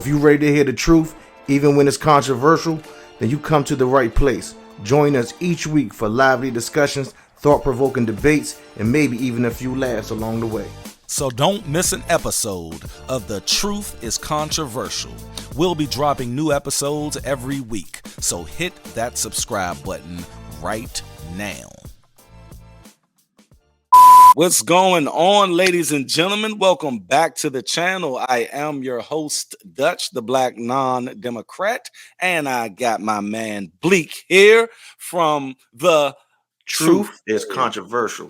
If you're ready to hear the truth, even when it's controversial, then you come to the right place. Join us each week for lively discussions, thought-provoking debates, and maybe even a few laughs along the way. So don't miss an episode of The Truth is Controversial. We'll be dropping new episodes every week, so hit that subscribe button right now. What's going on, ladies and gentlemen? Welcome back to the channel. I am your host, Dutch, the Black non-Democrat, and I got my man Blek here from the Truth is Controversial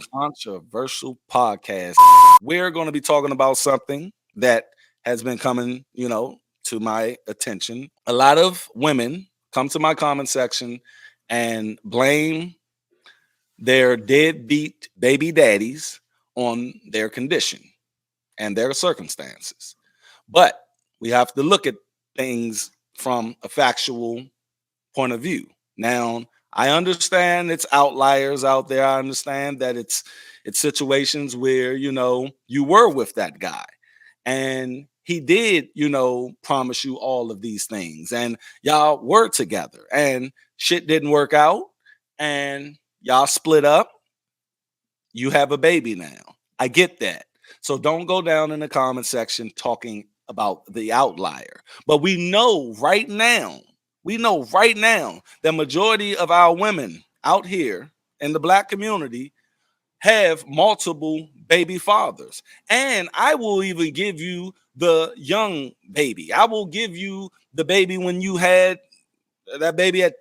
podcast. We're going to be talking about something that has been coming, to my attention. A lot of women come to my comment section and blame their deadbeat baby daddies on their condition and their circumstances. But we have to look at things from a factual point of view. Now, I understand it's outliers out there. I understand that it's situations where, you were with that guy and he did, promise you all of these things and y'all were together and shit didn't work out and y'all split up. You have a baby now. I get that. So don't go down in the comment section talking about the outlier. But we know right now the majority of our women out here in the Black community have multiple baby fathers. And I will even give you the young baby. I will give you the baby when you had that baby at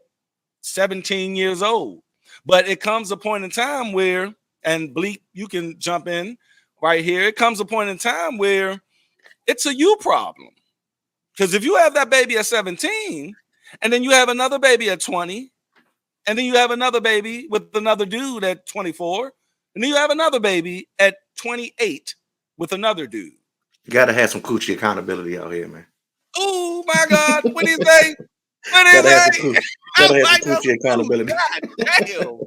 17 years old. But it comes a point in time where, and Blek, you can jump in right here. It comes a point in time where it's a you problem. Because if you have that baby at 17, and then you have another baby at 20, and then you have another baby with another dude at 24, and then you have another baby at 28 with another dude. You gotta have some coochie accountability out here, man. Oh my God, what do you say? What do you say? Gotta have some coochie accountability. God damn.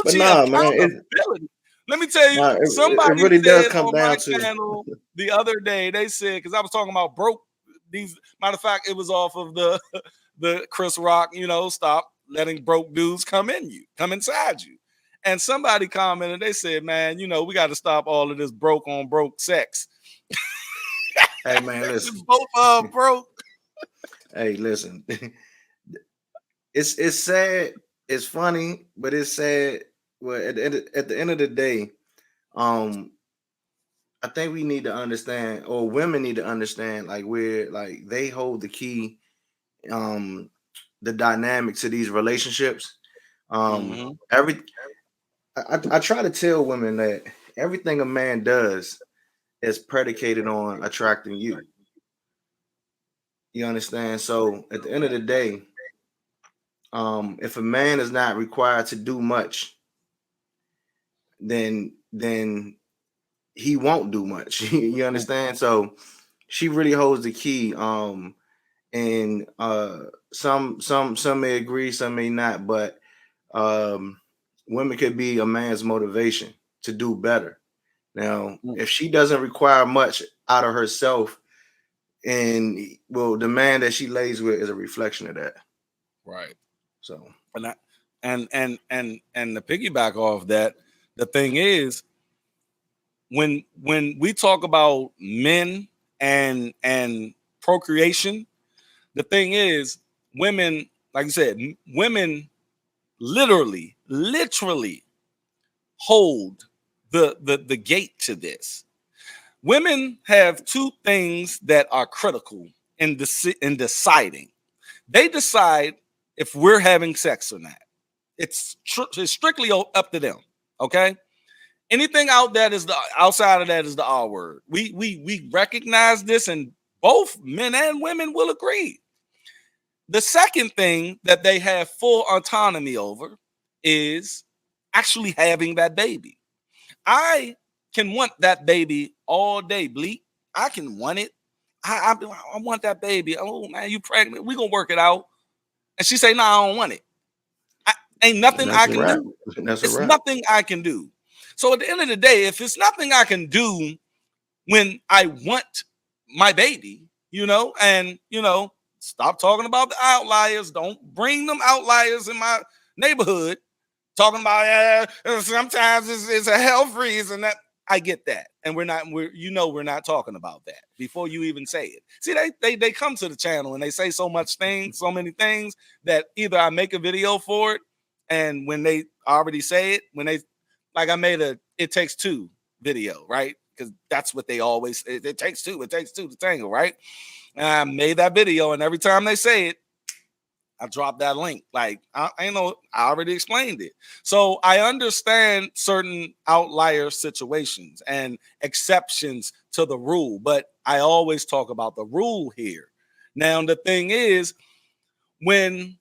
But nah, man. Let me tell you, somebody it really does said come on down my to channel the other day, they said, because I was talking about broke these, matter of fact, it was off of the Chris Rock, stop letting broke dudes come inside you. And somebody commented, they said, man, we got to stop all of this broke on broke sex. Hey man, listen. Both broke. Hey, listen. It's sad, it's funny, but it's sad. Well, at the end of the day, I think we need to understand, or women need to understand, like they hold the key, the dynamic to these relationships. I try to tell women that everything a man does is predicated on attracting you. You understand? So at the end of the day, if a man is not required to do much, then he won't do much. You understand? So she really holds the key. And some may agree, some may not, but women could be a man's motivation to do better. Now, if she doesn't require much out of herself, and the man that she lays with is a reflection of that. Right. So and to piggyback off that, the thing is, when we talk about men and procreation, the thing is, women, like you said, women literally hold the gate to this. Women have two things that are critical in deciding. They decide if we're having sex or not. It's strictly up to them. Okay. Anything outside of that is the R word. We recognize this, and both men and women will agree. The second thing that they have full autonomy over is actually having that baby. I can want that baby all day, Blek. I can want it. I want that baby. Oh man, you pregnant? We gonna work it out. And she say, "No, I don't want it." Ain't nothing I can do. It's nothing I can do. So at the end of the day, if it's nothing I can do when I want my baby, and stop talking about the outliers. Don't bring them outliers in my neighborhood talking about sometimes it's a health reason. That I get that, and we're not talking about that before you even say it. See, they come to the channel and they say so many things that either I make a video for it, and when they already say it, like I made a It Takes Two video, right? Because that's what they always say. It takes two to tango, right? And I made that video, and every time they say it, I dropped that link. Like, I already explained it. So I understand certain outlier situations and exceptions to the rule, but I always talk about the rule here. Now, the thing is, when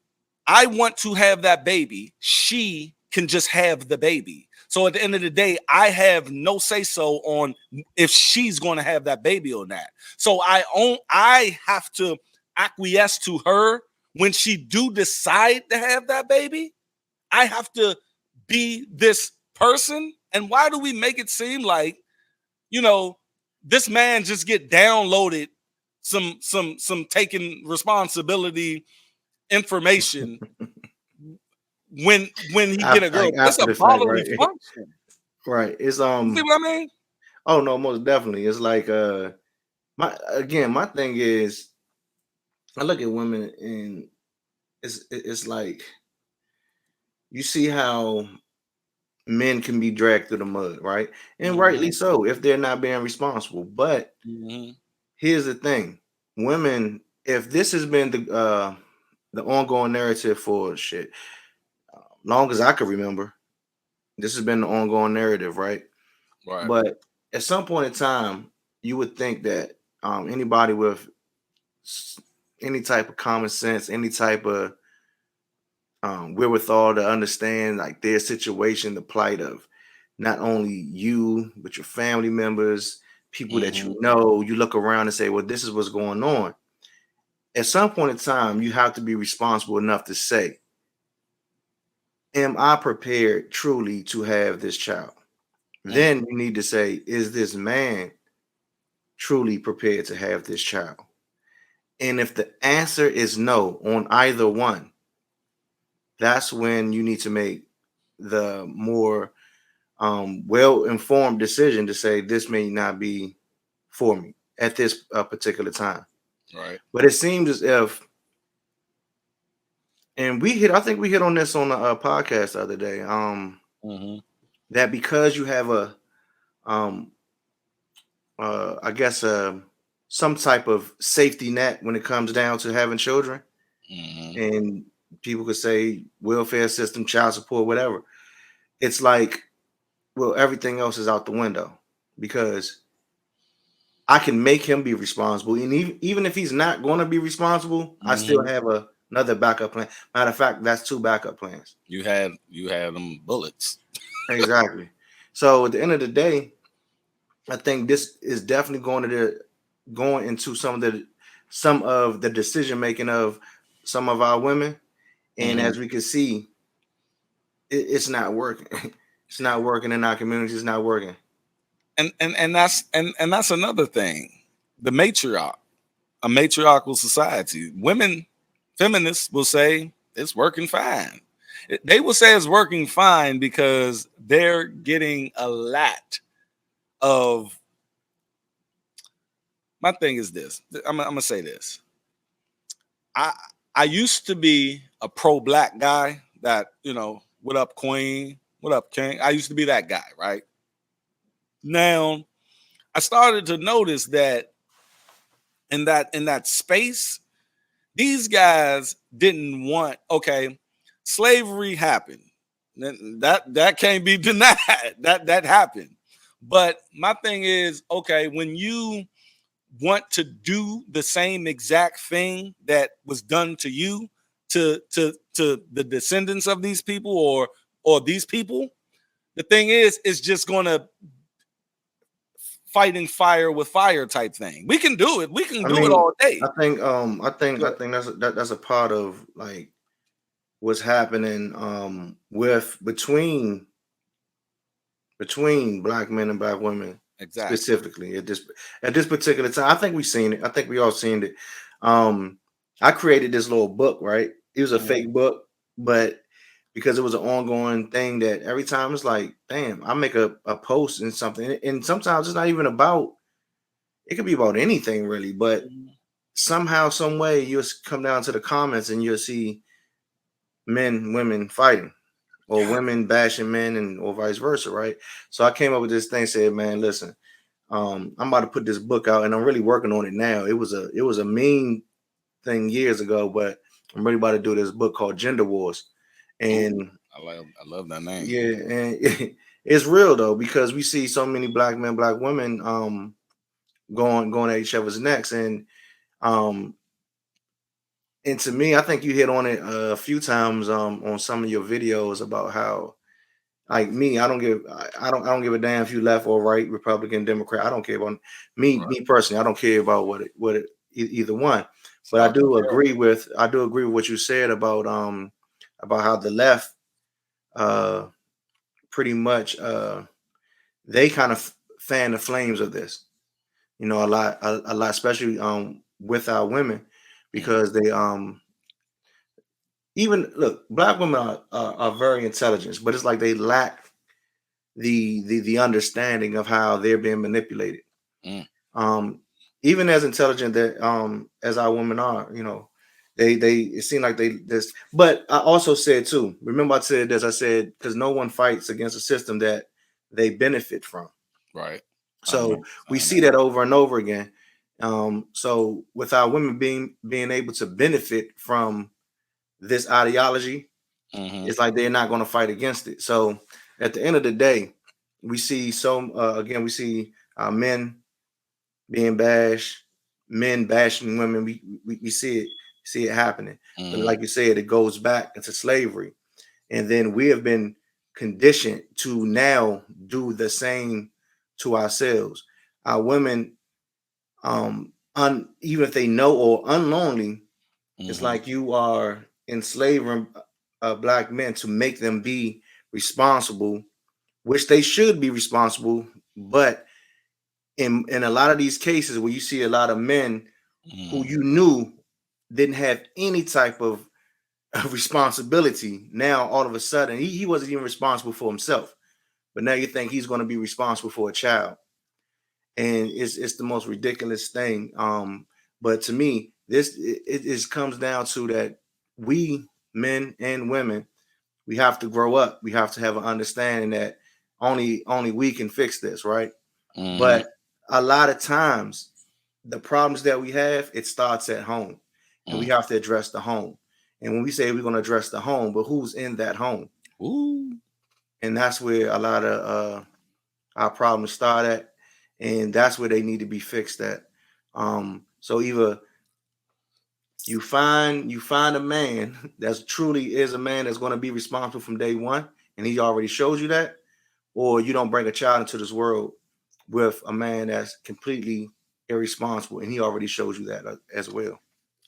I want to have that baby, she can just have the baby. So at the end of the day, I have no say so on if she's going to have that baby or not. So I have to acquiesce to her when she do decide to have that baby. I have to be this person. And why do we make it seem like, this man just get downloaded some taking responsibility information when he get a girl? Like It's after a the fact, bodily right? function. Right. It's You see what I mean? Oh no, most definitely. It's like my thing is I look at women and it's like you see how men can be dragged through the mud, right? And rightly so if they're not being responsible. But here's the thing: women, if this has been the ongoing narrative for shit, long as I can remember, this has been the ongoing narrative, right? Right. But at some point in time, you would think that anybody with any type of common sense, any type of wherewithal to understand like their situation, the plight of not only you but your family members, people that you know, you look around and say, well, this is what's going on. At some point in time, you have to be responsible enough to say, am I prepared truly to have this child? Then you need to say, is this man truly prepared to have this child? And if the answer is no on either one, that's when you need to make the more well-informed decision to say this may not be for me at this particular time. Right. But it seems as if, and I think we hit on this on a podcast the other day, that because you have a, I guess, some type of safety net when it comes down to having children, and people could say welfare system, child support, whatever. It's like, well, everything else is out the window because I can make him be responsible. And even if he's not going to be responsible, I still have another backup plan. Matter of fact, that's two backup plans. You had them bullets. Exactly. So at the end of the day, I think this is definitely going into some of the decision making of some of our women. And as we can see, it's not working. It's not working in our community. It's not working. And that's another thing. The matriarch, a matriarchal society. Women, feminists will say it's working fine. They will say it's working fine because they're getting a lot of. My thing is this. I'm gonna say this. I used to be a pro-black guy that, what up, Queen? What up, King? I used to be that guy, right? Now, I started to notice that in that space, these guys didn't want, okay, slavery happened. That can't be denied. That happened. But my thing is, okay, when you want to do the same exact thing that was done to you to the descendants of these people or these people, the thing is, it's just going to fighting fire with fire type thing. We can do it. We can do it all day. I think that's a part of like what's happening with between black men and black women Exactly. specifically at this particular time. I think we've seen it. I think we all seen it. Um, I created this little book, right? It was a Mhm. fake book, but because it was an ongoing thing that every time it's like, damn, I make a post and something, and sometimes it's not even about. It could be about anything really, but Mhm. somehow, some way, you'll come down to the comments and you'll see men, women fighting, or women bashing men, and or vice versa, right? So I came up with this thing, said, man, listen, I'm about to put this book out, and I'm really working on it now. It was a mean thing years ago, but I'm really about to do this book called Gender Wars, Ooh, and I love that name. yeah, and it's real though, because we see so many black men, black women, going at each other's necks, um, and to me, I think you hit on it a few times on some of your videos about how, like me, I don't give a damn if you left or right, Republican, Democrat. I don't care about Right. me personally. I don't care about either one. It's But I about the do character. agree with what you said about how the left uh pretty much they kind of fan the flames of this. You know, a lot, especially with our women, Mm. because they even look, black women are very intelligent, but it's like they lack the understanding of how they're being manipulated. Mm. Um, even as intelligent that as our women are, they it seemed like they this. But I also said too. Remember, I said this. I said because no one fights against a system that they benefit from. Right. I So remember we saying see that. that over and over again. So with our women being able to benefit from this ideology, Mhm. it's like they're not going to fight against it. So at the end of the day, we see we see men being bashed, men bashing women. We see it happening. But Mhm. like you said, it goes back into slavery, and then we have been conditioned to now do the same to ourselves. Our women, even if they know or unknowingly, it's Mhm. like you are enslaving black men to make them be responsible, which they should be responsible. But in a lot of these cases where you see a lot of men who Mhm. you knew didn't have any type of responsibility, now all of a sudden he wasn't even responsible for himself. But now you think he's going to be responsible for a child, and it's the most ridiculous thing. But to me, it comes down to that we men and women, we have to grow up. We have to have an understanding that only we can fix this, right? Mhm. But a lot of times, the problems that we have, it starts at home, and we Mm. have to address the home. And when we say we're going to address the home, but who's in that home? Ooh. And that's where a lot of our problems start at, and that's where they need to be fixed at. So either you find a man that's truly is a man that's going to be responsible from day one, and he already shows you that, or you don't bring a child into this world with a man that's completely irresponsible, and he already shows you that as well.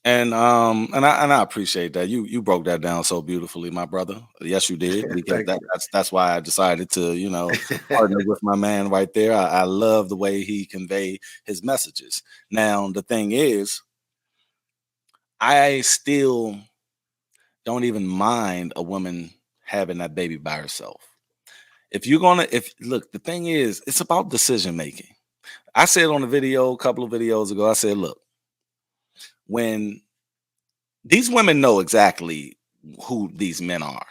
And I appreciate that. You broke that down so beautifully, my brother. Yes, you did, because Thank you. that's why I decided to, partner with my man right there. I love the way he convey his messages. Now, the thing is, I still don't even mind a woman having that baby by herself. If you're gonna, if look, the thing is, it's about decision making. I said on a video a couple of videos ago, I said, look, when these women know exactly who these men are.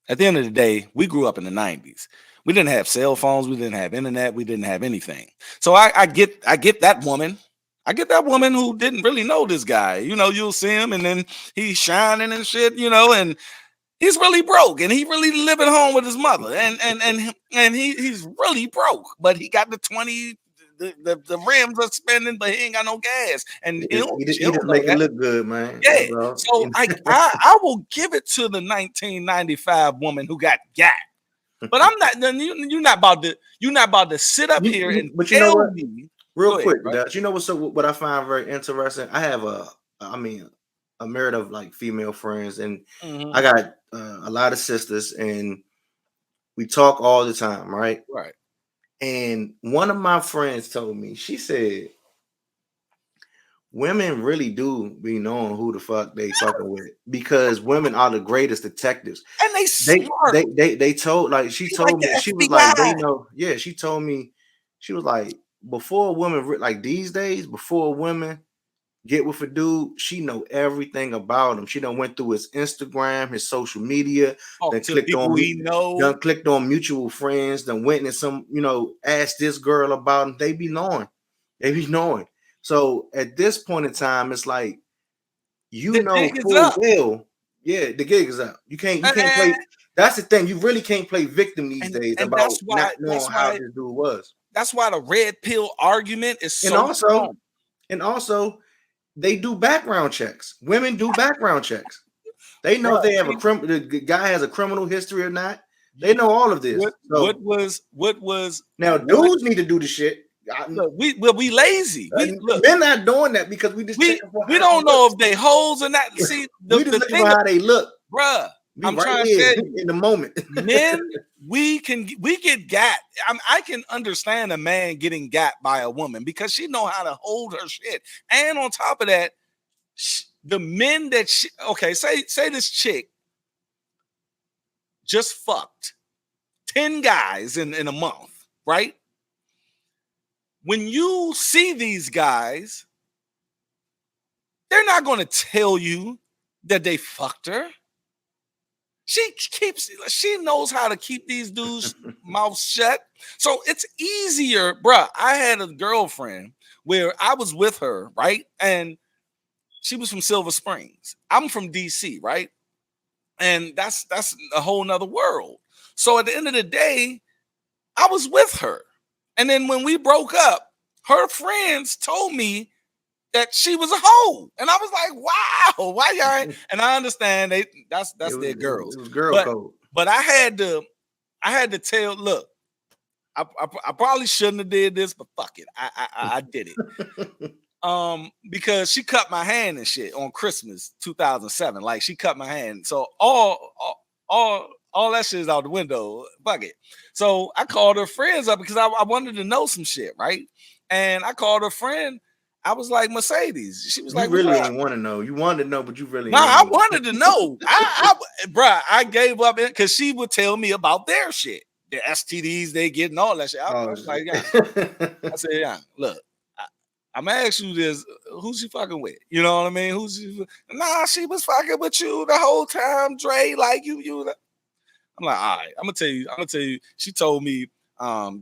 At the end of the day, we grew up in the 90s. We didn't have cell phones, we didn't have internet, we didn't have anything. So I get that woman. I get that woman who didn't really know this guy. You'll see him and then he's shining and shit, and he's really broke and he really living home with his mother. And he's really broke, but he got the 20 the rims are spending, but he ain't got no gas. And He she'll just know make it that. look good, man. Yeah. That's all. So I will give it to the 1995 woman who got. But I'm not. You're not about to sit up here and But you know tell what? me. Real Go ahead, quick, bro. Dutch. You know what I find very interesting? I have I mean, a myriad of like female friends, and Hmm. I got a lot of sisters, and we talk all the time, right? Right. And one of my friends told me, she said, women really do be knowing who the fuck they fucking with because women are the greatest detectives. And they smart. They told, like, she They like told the me, she was like, they FBI. know, yeah, she told me, she was like, before women, like these days, before women get with a dude, she know everything about him. She done went through his Instagram, his social media, Talk then to people he know. clicked on mutual friends, then went and some, asked this girl about him. They be knowing. They be knowing. So at this point in time, it's like, The dig is full up. well, yeah, the gig is up. You can't And, play. That's the thing. You really can't play victim these days and about not knowing how this dude was. that's why the red pill argument is And so also, strong. they do background checks. Women do background checks. They know if Bruh, they have see, the guy has a criminal history or not. They you know all of this. what So was now one dudes need to do the shit. look, we lazy. Men not doing that because we just checking for We how they don't look. know if they hoes or not. See, We just looking for how they look. bruh, We I'm right trying to here tell you, in the moment. men, we get got. I can understand a man getting got by a woman because she know how to hold her shit. And on top of that, the men that okay, say this chick just fucked 10 guys in a month, right? When you see these guys, they're not going to tell you that they fucked her. She knows how to keep these dudes' mouths shut. So it's easier, bruh. I had a girlfriend where I was with her, right? And she was from Silver Springs. I'm from DC, right? And that's a whole nother world. So at the end of the day, I was with her. And then when we broke up, her friends told me that she was a hoe. And I was like, wow, why y'all ain't? And I understand that's their girls. It was girl But code. I had to tell, look, I probably shouldn't have did this, but fuck it. I did it. Because she cut my hand and shit on Christmas 2007. Like she cut my hand. So all that shit is out the window. Fuck it. So I called her friends up because I wanted to know some shit, right? And I called her friend. I was like, Mercedes. She was You like, what's really up? ain't want to know. You wanted to know, but you really Nah, ain't I know. wanted to know. Bruh, I gave up because she would tell me about their shit, the STDs they get and all that shit. I was like, yeah. I said, yeah, look, I'm gonna ask you this: who's she fucking with? You know what I mean? Nah, she was fucking with you the whole time, Dre. Like you. I'm like, all right, I'm gonna tell you. She told me,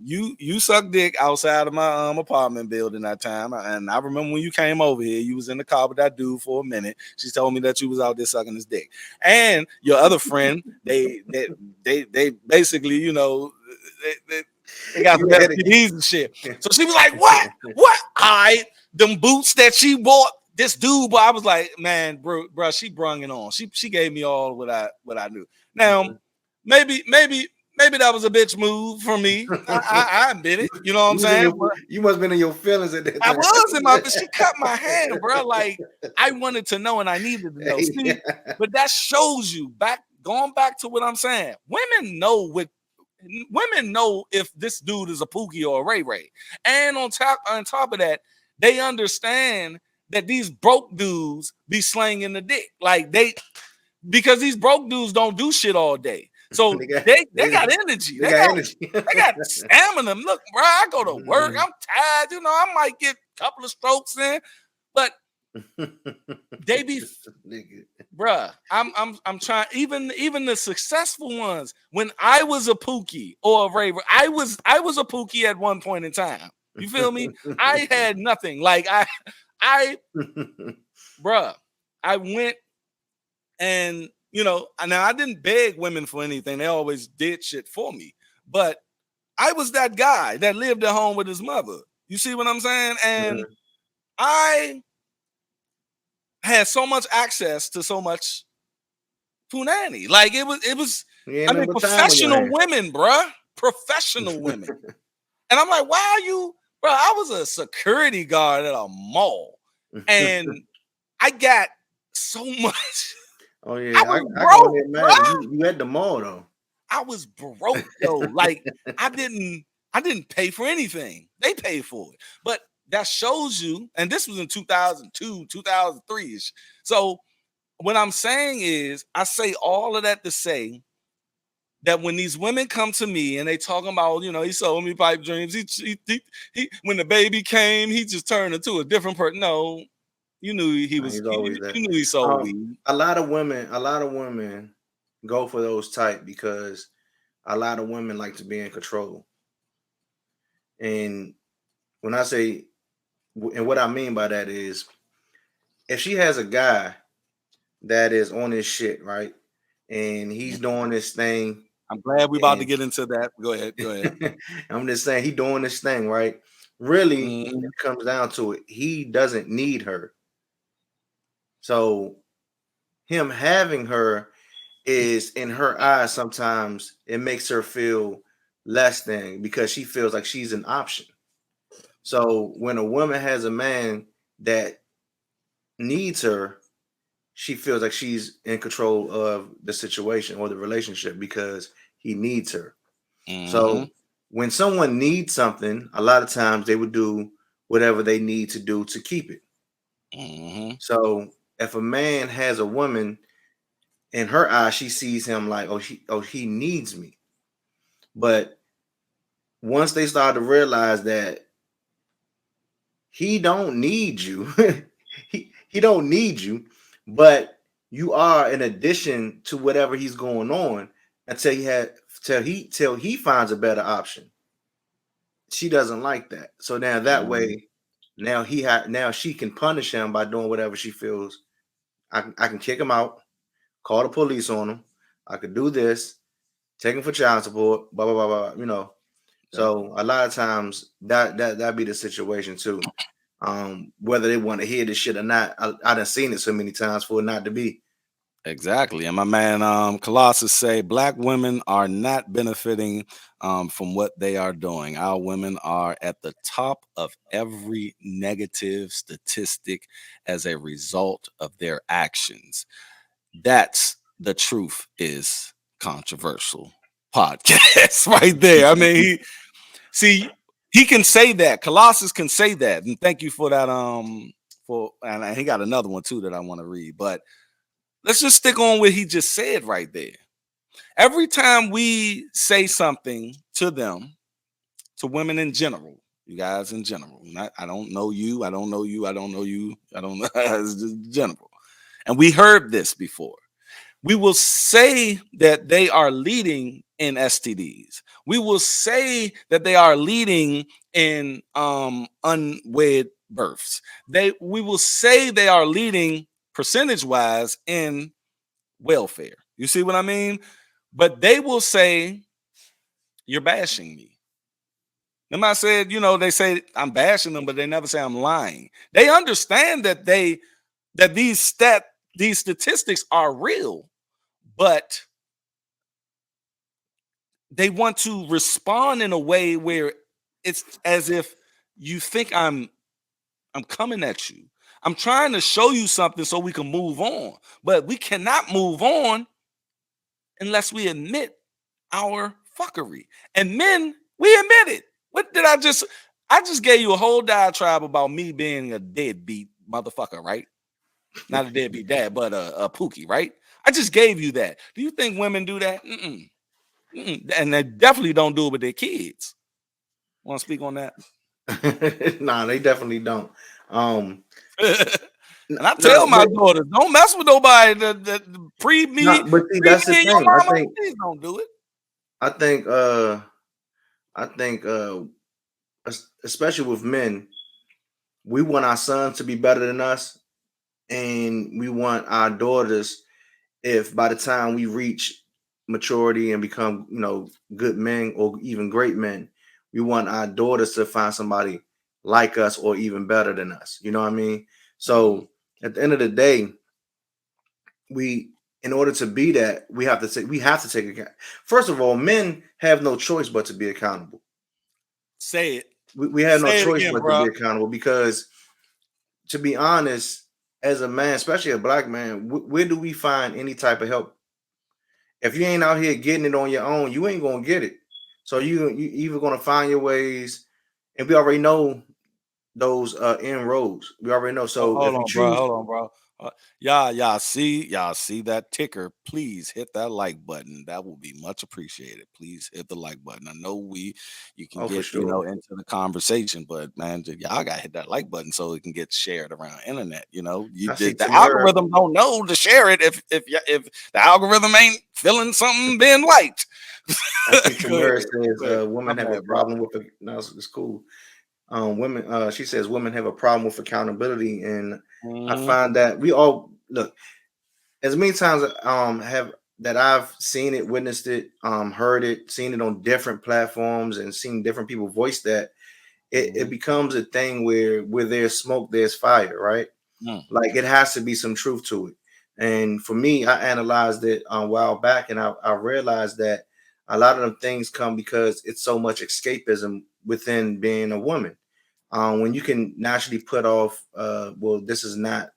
you suck dick outside of my apartment building that time, and I remember when you came over here, you was in the car with that dude for a minute. She told me that you was out there sucking his dick, and your other friend, they basically, they got some STDs and shit. So she was like, what? What? Them boots that she bought this dude, but I was like, man, bro, she brung it on. She gave me all what I knew. Now, maybe that was a bitch move for me. I admit it. You know what I'm saying? You must have been in your feelings at that I time. was in my, but she cut my hand, bro. Like I wanted to know and I needed to know. See, but that shows you going back to what I'm saying. Women know if this dude is a Pookie or a Ray Ray, and on top of that, they understand that these broke dudes be slanging the dick, because these broke dudes don't do shit all day. So they got energy. They got energy. they got stamina. Look, bro, I go to work. I'm tired. I might get a couple of strokes in, but they be, bruh. I'm trying. Even the successful ones. When I was a Pookie or a Raver, I was a Pookie at one point in time. You feel me? I had nothing. Like bruh, I went and now I didn't beg women for anything. They always did shit for me. But I was that guy that lived at home with his mother. You see what I'm saying? And I had so much access to so much punani. Like it was professional women, bruh. Professional women. And I'm like, why are you, bro? I was a security guard at a mall. And I got so much. Oh yeah, I was broke, bro. You at the mall though. I was broke though. Like I I didn't pay for anything. They paid for it. But that shows you, and this was in 2002, 2003-ish. So what I'm saying is, I say all of that to say that when these women come to me and they talking about, he sold me pipe dreams. He when the baby came, he just turned into a different person. No, you knew he was. He's You always that. knew he sold weed. A lot of women go for those type because a lot of women like to be in control. And when I say, and what I mean by that is, if she has a guy that is on his shit, right, and he's doing this thing, I'm glad we about to and get into that. Go ahead. I'm just saying he doing this thing, right? Really, Mhm. it comes down to it. He doesn't need her. So him having her is, in her eyes, sometimes it makes her feel less than, because she feels like she's an option. So when a woman has a man that needs her, she feels like she's in control of the situation or the relationship because he needs her. Mhm. So when someone needs something, a lot of times they would do whatever they need to do to keep it. Mhm. So if a man has a woman, in her eyes, she sees him like, he needs me. But once they start to realize that he don't need you, he don't need you, but you are an addition to whatever he's going on until he finds a better option. She doesn't like that. So now that Mhm. way, now she can punish him by doing whatever she feels. I can kick him out, call the police on him. I could do this, take him for child support, blah blah blah blah. Yep. So a lot of times that be the situation too. Whether they want to hear this shit or not, I done seen it so many times for it not to be. Exactly. And my man Colossus say black women are not benefiting from what they are doing. Our women are at the top of every negative statistic as a result of their actions. That's the truth is controversial podcast right there. I mean, he can say that. Colossus can say that. And thank you for that. And he got another one too that I want to read. But let's just stick on what he just said right there. Every time we say something to them, to women in general, you guys in general, I don't know you, I don't know you, I don't know you, I don't know, it's just general. And we heard this before. We will say that they are leading in STDs. We will say that they are leading in unwed births. We will say they are leading percentage wise in welfare. You see what I mean? But they will say, you're bashing me. Them I said, they say I'm bashing them, but they never say I'm lying. They understand that these statistics are real, but they want to respond in a way where it's as if you think I'm coming at you. I'm trying to show you something so we can move on, but we cannot move on unless we admit our fuckery. And men, we admit it. What did I just gave you a whole diatribe about me being a deadbeat motherfucker, right? Not a deadbeat dad, but a Pookie, right? I just gave you that. Do you think women do that? Mm-mm. Mm-mm. And they definitely don't do it with their kids. Want to speak on that? Nah, they definitely don't. Um, And I no, tell my daughters, don't mess with nobody that pre me, but see, pre that's me the and your thing. mama. Please don't do it. I think, I think, especially with men, we want our sons to be better than us, and we want our daughters, if by the time we reach maturity and become, good men or even great men, we want our daughters to find somebody like us or even better than us. You know what I mean? Mhm. So at the end of the day, we in order to be that, we have to take account. First of all, men have no choice but to be accountable. Say it. We have no Say it choice again, but to be bro. accountable because, to be honest, as a man, especially a black man, where do we find any type of help? If you ain't out here getting it on your own, you ain't gonna get it. So you either gonna find your ways, and we already know those inroads. We already know. So Hold if you on, bro. choose, Hold on, bro. Y'all see that ticker? Please hit that like button. That will be much appreciated. Please hit the like button. I know you can oh for get sure. into the conversation, but man, y'all gotta hit that like button so it can get shared around internet. You I see did the Tamara. algorithm don't know to share it if the algorithm ain't feeling something being liked. I see Go ahead, Tamara says go ahead. My women have a bad, bro. problem with no, it's cool. Women. She says women have a problem with accountability, and I Mhm. find that we all look as many times have that I've seen it, witnessed it, heard it, seen it on different platforms, and seen different people voice that. It Mhm. becomes a thing where there's smoke, there's fire, right? Mm. Like it has to be some truth to it. And for me, I analyzed it a while back, and I realized that a lot of them things come because it's so much escapism within being a woman. When you can naturally put off, well, this is not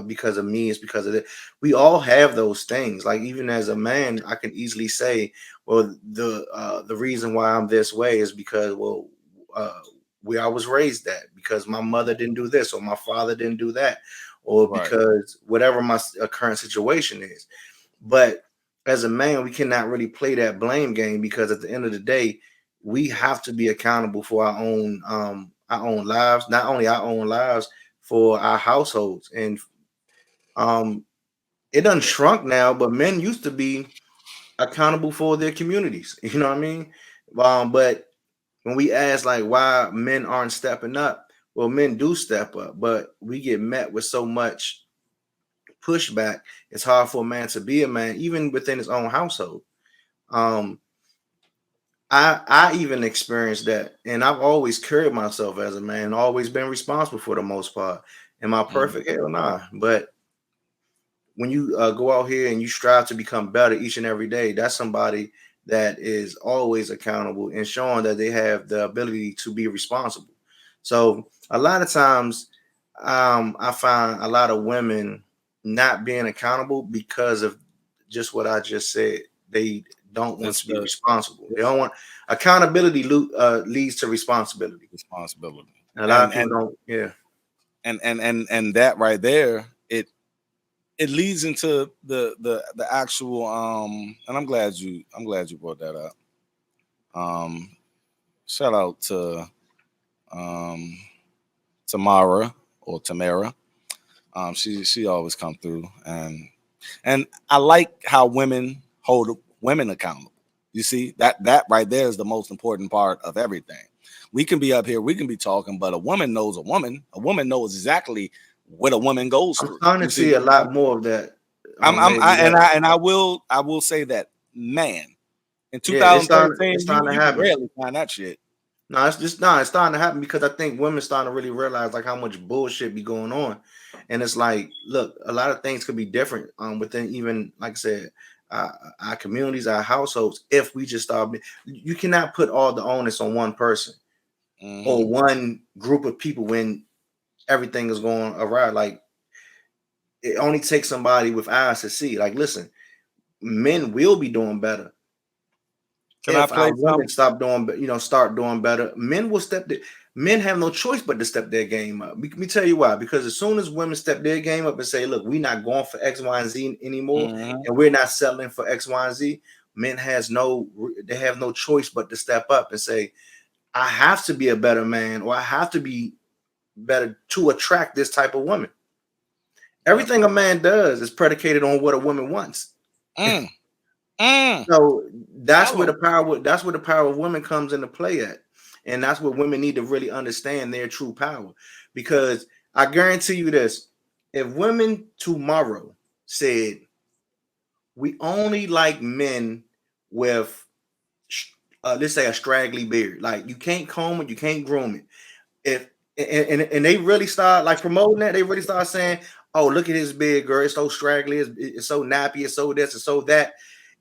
because of me, it's because of it. We all have those things. Like even as a man, I can easily say, well, the reason why I'm this way is because, well, uh, where I was raised at, because my mother didn't do this or my father didn't do that, or Right. because whatever my current situation is. But as a man, we cannot really play that blame game because at the end of the day, we have to be accountable for our own lives, not only our own lives, for our households. And um it done shrunk now, but men used to be accountable for their communities. You know what I mean? But when we ask like why men aren't stepping up, well, men do step up, but we get met with so much pushback. It's hard for a man to be a man, even within his own household. Um, I even experienced that, and I've always carried myself as a man, always been responsible for the most part. Am I Mhm. perfect? Hell nah. But when you go out here and you strive to become better each and every day, that's somebody that is always accountable and showing that they have the ability to be responsible. So a lot of times, I find a lot of women not being accountable because of just what I just said. They don't want It's to be the responsible. They it's don't want accountability. Leads to responsibility, responsibility. and a lot And of people and don't. Yeah, and that right there, it leads into the actual and I'm glad you brought that up. Um Shout out to um Tamara or Tamara. She always come through, and I like how women hold women accountable. You see, that right there is the most important part of everything. We can be up here, we can be talking, but a woman knows a woman. A woman knows exactly what a woman goes I'm through. starting to You see see, a lot more of that. I'm Maybe that. I will say that, man, in Yeah, it's 2013, starting to you can happen. rarely find that shit. No, it's just no, it's starting to happen because I think women starting to really realize like how much bullshit be going on, and it's like, look, a lot of things could be different within even like I said, our communities, our households. If we just start, you cannot put all the onus on one person or Hmm. one group of people when everything is going awry. Like it only takes somebody with eyes to see. Like, listen, men will be doing better Can I if our play women some? stop doing, start doing better. Men will step. Men have no choice but to step their game up. Let me tell you why. Because as soon as women step their game up and say, "Look, we're not going for X, Y, and Z anymore, Hmm. and we're not settling for X, Y, and Z," men they have no choice but to step up and say, "I have to be a better man, or I have to be better to attract this type of woman." Yep. Everything a man does is predicated on what a woman wants. Mm, mm. So that's Tell where them. the power of women comes into play at. And that's what women need to really understand their true power. Because I guarantee you this, if women tomorrow said we only like men with let's say a straggly beard, like you can't comb it, you can't groom it. If and they really start like promoting that, they really start saying, "Oh, look at his beard, girl. It's so straggly, it's so nappy, it's so this, it's so that."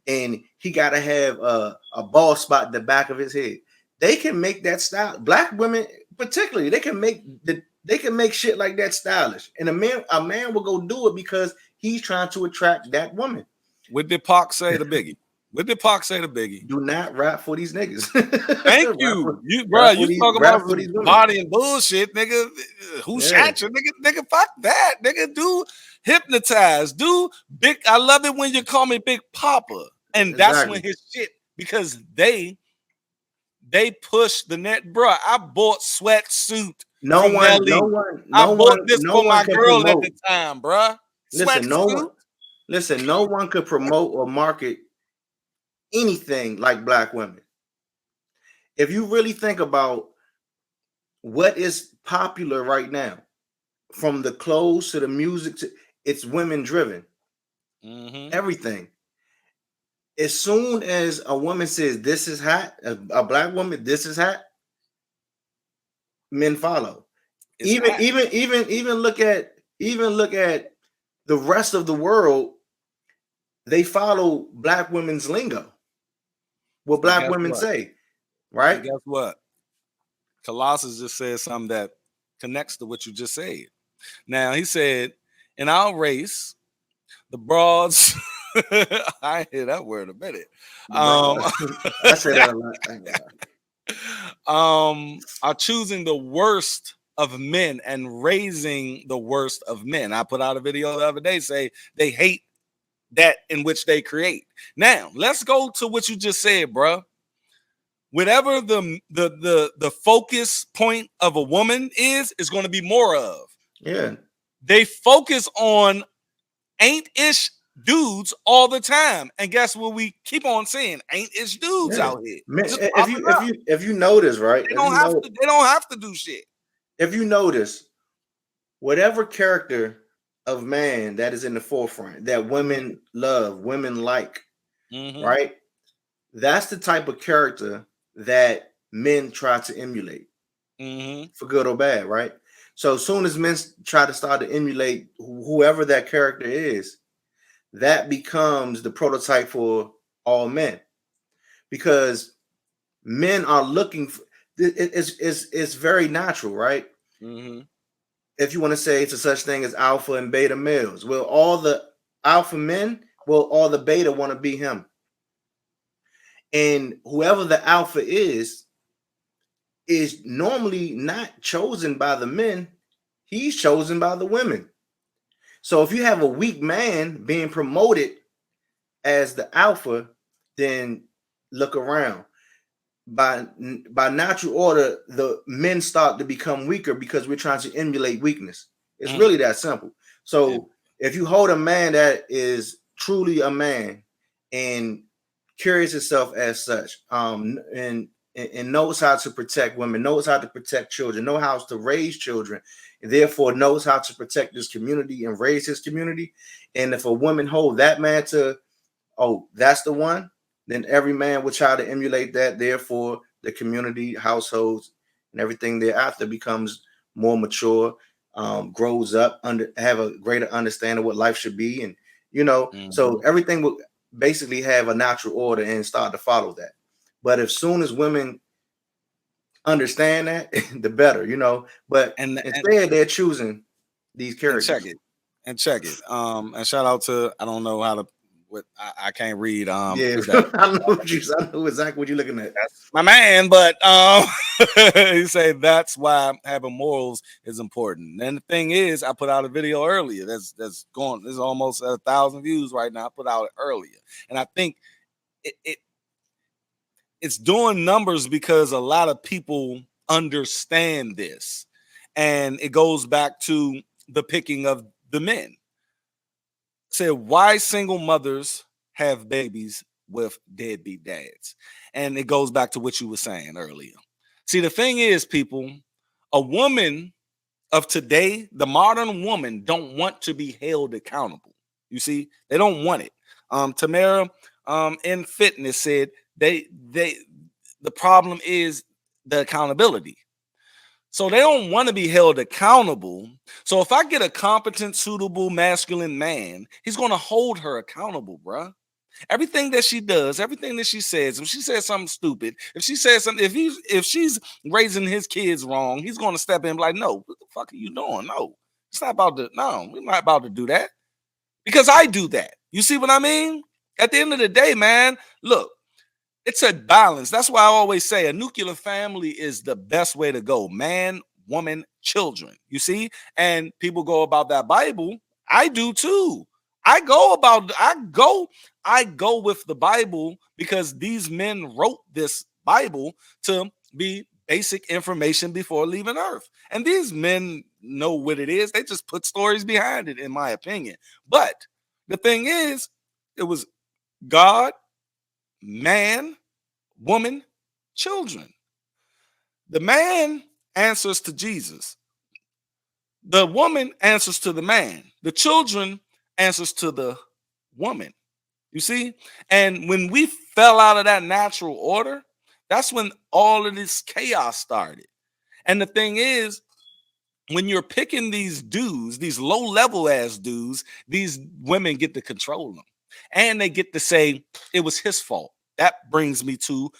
And he got to have a bald spot in the back of his head. They can make that style. Black women, particularly, they can make shit like that stylish. And a man will go do it because he's trying to attract that woman. What did Pac say to Biggie? What did Pac say to Biggie? Do not rap for these niggas. Thank rap you. for, You bro, you talking rap about for some these women. body and bullshit, nigga. Who Yeah. shot you? Nigga, fuck that. Nigga, do Hypnotize. Do Big. I love it when you call me Big Papa. And that's when his shit, because they push the net, bro. I bought sweatsuit from Nelly. I bought this for my can girl at promote. the time, bro. Listen, no one could promote or market anything like black women. If you really think about what is popular right now, from the clothes to the music to it's women driven. Everything. As soon as a woman says this is hot, a black woman, this is hot, men follow. Even look at the rest of the world. They follow black women's lingo. What black women say, right? And guess what? Colossus just said something that connects to what you just said. Now he said, in our race, the broads. I hear that word a minute. I say that a lot. Are choosing the worst of men and raising the worst of men. I put out a video the other day say they hate that in which they create. Now let's go to what you just said, bro. Whatever the focus point of a woman is going to be more of. Yeah. They focus on ain't-ish dudes all the time. And guess what we keep on saying? Ain't-ish dudes out here. Man, if you notice, right? They don't have to do shit. If you notice, whatever character of man that is in the forefront that women love, women like, right? That's the type of character that men try to emulate, for good or bad, right? So as soon as men try to start to emulate whoever that character is, that becomes the prototype for all men, because men are looking for it's very natural, right? If you want to say it's a such thing as alpha and beta males, well, all the alpha men, well, all the beta want to be him. And whoever the alpha is normally not chosen by the men, he's chosen by the women. So if you have a weak man being promoted as the alpha, then look around. By natural order, the men start to become weaker because we're trying to emulate weakness. It's really that simple. So if you hold a man that is truly a man and carries himself as such, and knows how to protect women, knows how to protect children, knows how to raise children, and therefore knows how to protect this community and raise his community. And if a woman hold that man to, oh, that's the one, then every man will try to emulate that. Therefore, the community, households, and everything thereafter becomes more mature, grows up, have a greater understanding of what life should be. And, so everything will basically have a natural order and start to follow that. But as soon as women understand that, the better, But instead, they're choosing these characters. And check it. And shout out to, I don't know how to, I can't read. Yeah, I know exactly what you're looking at. That's my man, but he said that's why having morals is important. And the thing is, I put out a video earlier that's going. There's almost 1,000 views right now. I put out it earlier, and I think it's doing numbers because a lot of people understand this, and it goes back to the picking of the men. Said why single mothers have babies with deadbeat dads. And it goes back to what you were saying earlier. See, the thing is, people, a woman of today, the modern woman, don't want to be held accountable. You see, they don't want it. Tamara in fitness said the problem is the accountability. So they don't want to be held accountable. So if I get a competent, suitable, masculine man, he's going to hold her accountable, bruh. Everything that she does, everything that she says, if she says something stupid, if she says something, if she's raising his kids wrong, he's going to step in and be like, no, what the fuck are you doing? No, it's not about to, no, we're not about to do that. Because I do that. You see what I mean? At the end of the day, man, look, it's a balance. That's why I always say a nuclear family is the best way to go. Man, woman, children. You see? And people go about that Bible. I do too. I go with the Bible because these men wrote this Bible to be basic information before leaving Earth. And these men know what it is. They just put stories behind it, in my opinion. But the thing is, it was God, man, woman, children. The man answers to Jesus. The woman answers to the man. The children answers to the woman. You see? And when we fell out of that natural order, that's when all of this chaos started. And the thing is, when you're picking these dudes, these low-level ass dudes, these women get to control them. And they get to say it was his fault. That brings me to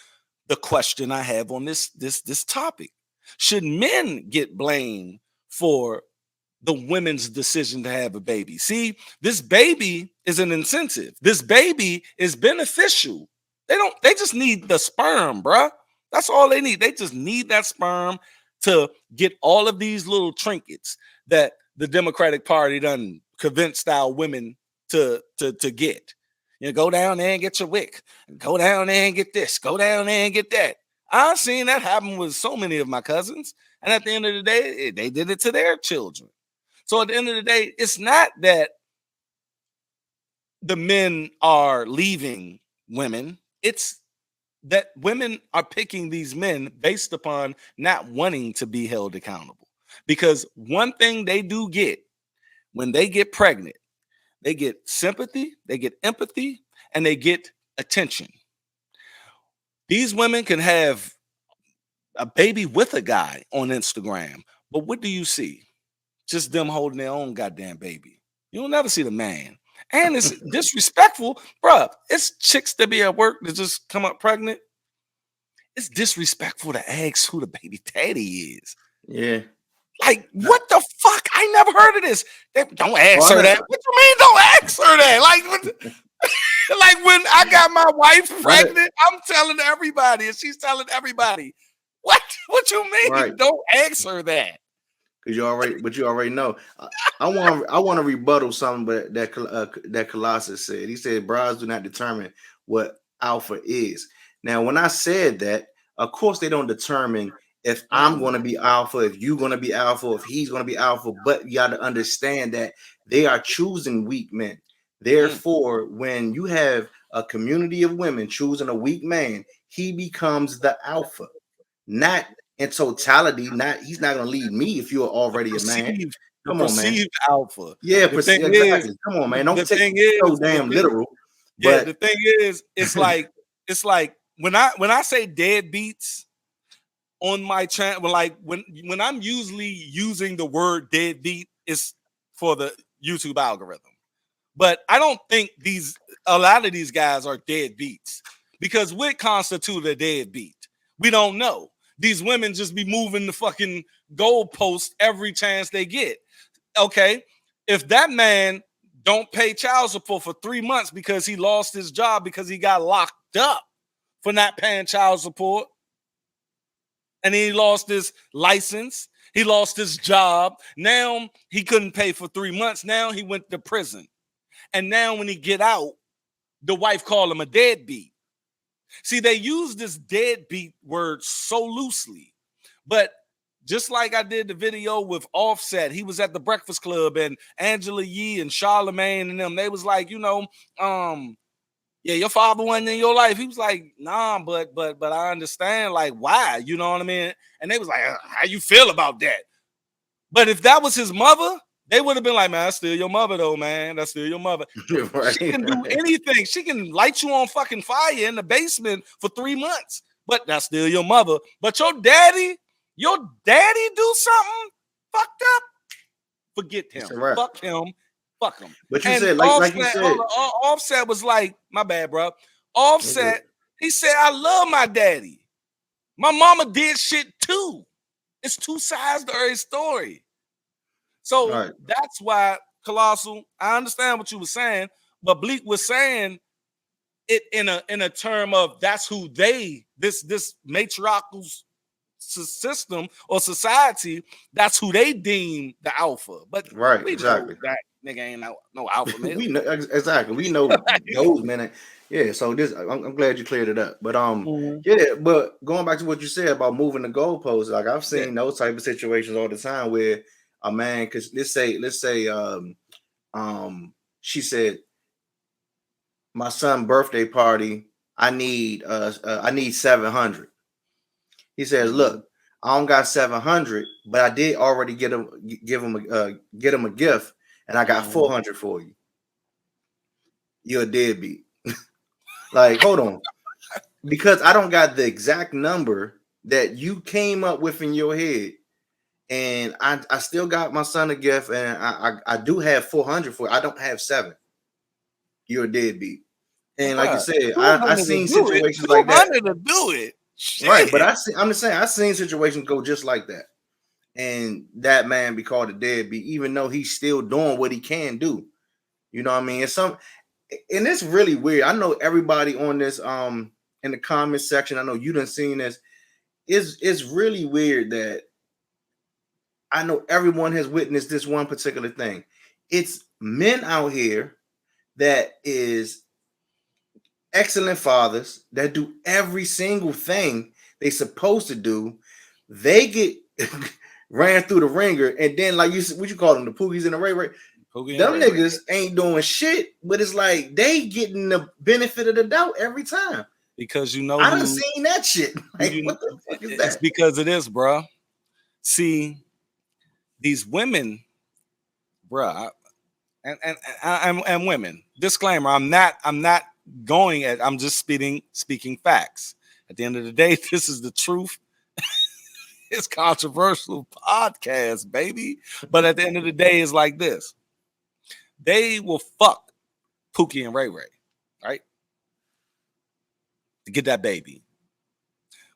the question I have on this topic. Should men get blamed for the women's decision to have a baby? See, this baby is an incentive. This baby is beneficial. They just need the sperm, bruh. That's all they need. They just need that sperm to get all of these little trinkets that the Democratic Party done convinced our women to get. You know, go down there and get your wick. Go down there and get this. Go down there and get that. I've seen that happen with so many of my cousins. And at the end of the day, they did it to their children. So at the end of the day, it's not that the men are leaving women. It's that women are picking these men based upon not wanting to be held accountable. Because one thing they do get when they get pregnant, they get sympathy, they get empathy, and they get attention. These women can have a baby with a guy on Instagram, but what do you see? Just them holding their own goddamn baby. You'll never see the man. And it's disrespectful, bruh. It's chicks that be at work that just come up pregnant. It's disrespectful to ask who the baby daddy is. Yeah. Like, what the fuck? I never heard of this. Don't ask her that. What you mean don't ask her that? Like when I got my wife pregnant, I'm telling everybody, and she's telling everybody. What you mean? Right. Don't ask her that. But you already know. I want to rebuttal something, but that Colossus said. He said, "Bras do not determine what alpha is." Now, when I said that, of course they don't determine if I'm going to be alpha, if you're going to be alpha, if he's going to be alpha. But you got to understand that they are choosing weak men. Therefore, when you have a community of women choosing a weak man, he becomes the alpha, not in totality. He's not going to lead me if you're already a man. Come on, man. Alpha. Yeah, exactly. Come on, man. Don't take it so damn literal. Yeah, the thing is, it's like when I say deadbeats on my channel, like when I'm usually using the word deadbeat, it's for the YouTube algorithm. But I don't think a lot of these guys are deadbeats, because what constitutes a deadbeat? We don't know. These women just be moving the fucking goalpost every chance they get. Okay, if that man don't pay child support for 3 months because he lost his job because he got locked up for not paying child support, and he lost his license, he lost his job, now he couldn't pay for 3 months, now he went to prison. And now when he get out, the wife called him a deadbeat. See, they use this deadbeat word so loosely. But just like I did the video with Offset, he was at the Breakfast Club, and Angela Yee and Charlamagne and them, they was like, yeah, your father wasn't in your life. He was like, nah, but I understand, like, why? You know what I mean? And they was like, how you feel about that? But if that was his mother, they would have been like, man, that's still your mother, though, man. That's still your mother. Right, she can do anything. She can light you on fucking fire in the basement for 3 months, but that's still your mother. But your daddy do something fucked up, forget him. Fuck him. Fuck him. But you said, like you said. Offset was like, my bad, bro. Offset, he said, I love my daddy. My mama did shit too. It's two sides to her story. So that's why, Colossal, I understand what you were saying, but Blek was saying it in a term of that's who they this matriarchal system or society, that's who they deem the alpha. But Right, we know exactly. that nigga ain't no alpha male. We know exactly. We know those men. Yeah. So this, I'm glad you cleared it up. But Mhm. yeah. But going back to what you said about moving the goalposts, like I've Yeah. seen those type of situations all the time where a man, because let's say, she said, my son's birthday party, I need 700. He says, Mhm. look, I don't got 700, but I did already get him get him a gift, and I got Mhm. 400 for you. You're a deadbeat. Like, hold on. Because I don't got the exact number that you came up with in your head, and I still got my son a gift, and I do have 400 for it. I don't have 7. You're a deadbeat. Well, And like you bro, said, I 200 to seen do it. situations like that. 200 to do it. Right. But Shit. I'm just saying, I seen situations go just like that. And that man be called a deadbeat, even though he's still doing what he can do. You know what I mean? And it's really weird. I know everybody on this in the comment section. I know you done seen this. It's really weird that I know everyone has witnessed this one particular thing. It's men out here that is excellent fathers that do every single thing they supposed to do. They get ran through the ringer, and then like you what you call them, the Pookies and the Ray Ray. Pookie and Them Ray Ray. niggas ain't doing shit, but it's like they getting the benefit of the doubt every time. Because you know I done who seen that shit. Like, you what the fuck is it's that? because it is, bruh. See, these women, bruh, and women. Disclaimer: I'm not going at. I'm just speaking facts. At the end of the day, this is the truth. It's controversial podcast, baby. But at the end of the day, it's like this: they will fuck Pookie and Ray Ray, right, to get that baby.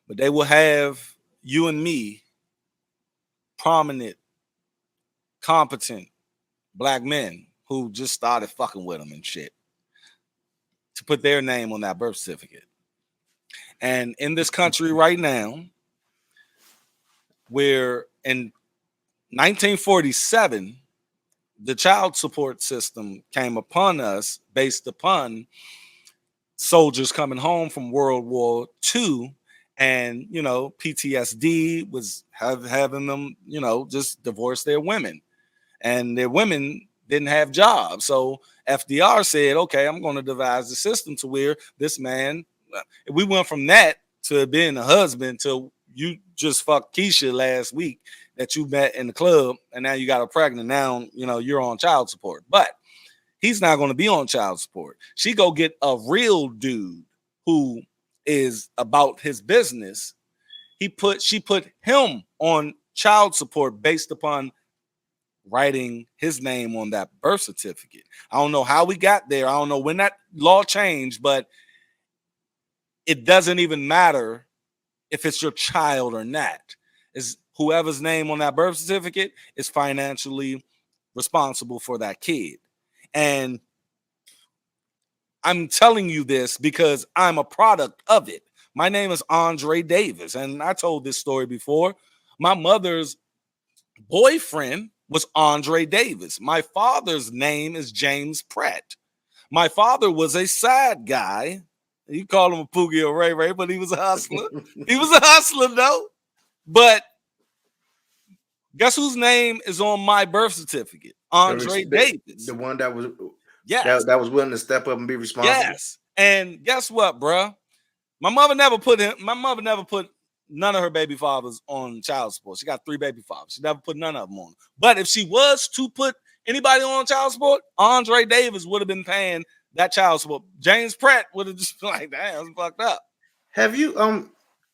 But they will have you and me, prominent, competent black men who just started fucking with them and shit, to put their name on that birth certificate. And in this country right now, where in 1947, the child support system came upon us based upon soldiers coming home from World War II, and PTSD was having them just divorce their women, and their women didn't have jobs. So FDR said, okay, I'm going to devise a system to where this man, we went from that to being a husband to you just fucked Keisha last week that you met in the club, and now you got her pregnant. Now you're on child support, but he's not going to be on child support. She go get a real dude who is about his business. She put him on child support based upon writing his name on that birth certificate. I don't know how we got there. I don't know when that law changed, but it doesn't even matter if it's your child or not. Is whoever's name on that birth certificate is financially responsible for that kid. And I'm telling you this because I'm a product of it. My name is Andre Davis, and I told this story before. My mother's boyfriend was Andre Davis. My father's name is James Pratt. My father was a sad guy. You call him a Pookie or Ray Ray, but he was a hustler. He was a hustler, though. But guess whose name is on my birth certificate? Andre The Davis. one that was Yes. that was willing to step up and be responsible. Yes. And guess what, bruh? My mother never put none of her baby fathers on child support. She got 3 baby fathers. She never put none of them on. But if she was to put anybody on child support, Andre Davis would have been paying that child support. James Pratt would have just been like, damn, it's fucked up. Have you I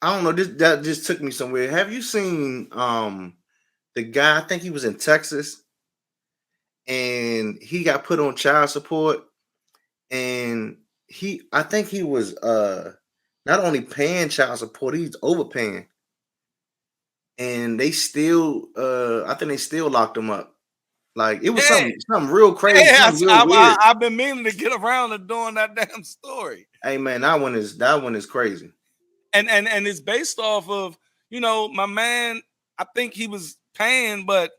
don't know, this that just took me somewhere. Have you seen the guy, I think he was in Texas, and he got put on child support, and I think he was not only paying child support, he's overpaying. And they still I think they still locked him up. Like it was Yeah. something real crazy, Yeah, something real weird. I've been meaning to get around to doing that damn story. Hey man, that one is crazy. And it's based off of, my man, I think he was paying, but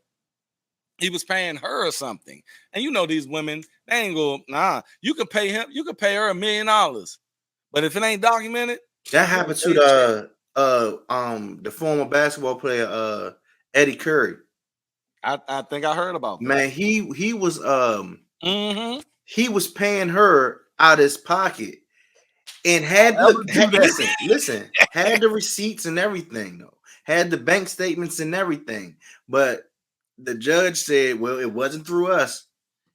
he was paying her or something. And these women, they ain't go, nah, you can pay him, you can pay her $1 million. But if it ain't documented, That you don't happened to pay shit. the former basketball player Eddie Curry. I think I heard about that. Man, he was Mm-hmm. he was paying her out his pocket and had Ever look do that? listen, had the receipts and everything though, had the bank statements and everything, but the judge said, well, it wasn't through us,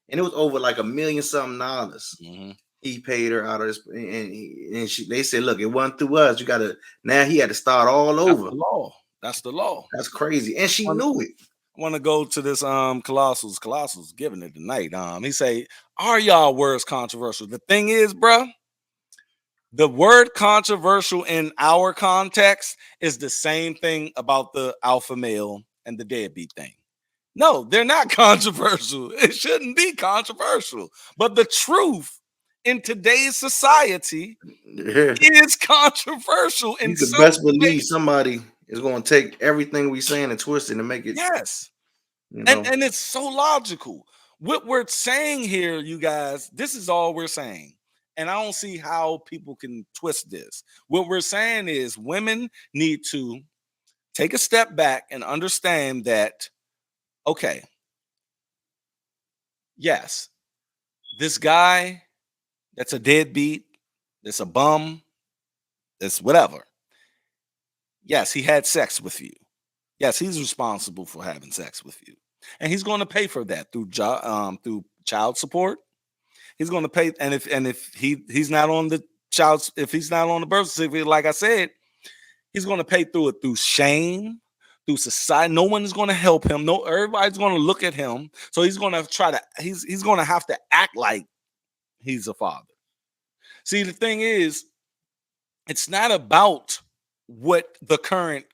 and it was over like $1 million something dollars. Mm-hmm. He paid her out of this, and they said, look, it wasn't through us. You gotta now. He had to start all That's over. the law. That's the law. That's crazy, and she knew it. I want to go to this Colossus giving it tonight. He say, are y'all words controversial? The thing is, bruh, the word controversial in our context is the same thing about the alpha male and the deadbeat thing. No, they're not controversial. It shouldn't be controversial. But the truth in today's society Yeah. is controversial in You could some best believe ways. somebody is going to take everything we saying and twist it and make it. Yes. You And know, and it's so logical. What we're saying here, you guys, this is all we're saying. And I don't see how people can twist this. What we're saying is women need to take a step back and understand that, okay, yes, this guy that's a deadbeat, that's a bum, that's whatever. Yes, he had sex with you. Yes, he's responsible for having sex with you. And he's going to pay for that through child support. He's going to pay, and if he's not on the if he's not on the birth certificate, like I said, he's going to pay through it through shame, through society. No one is going to help him. No, everybody's going to look at him. So he's going to he's going to have to act like he's a father. See, the thing is, it's not about what the current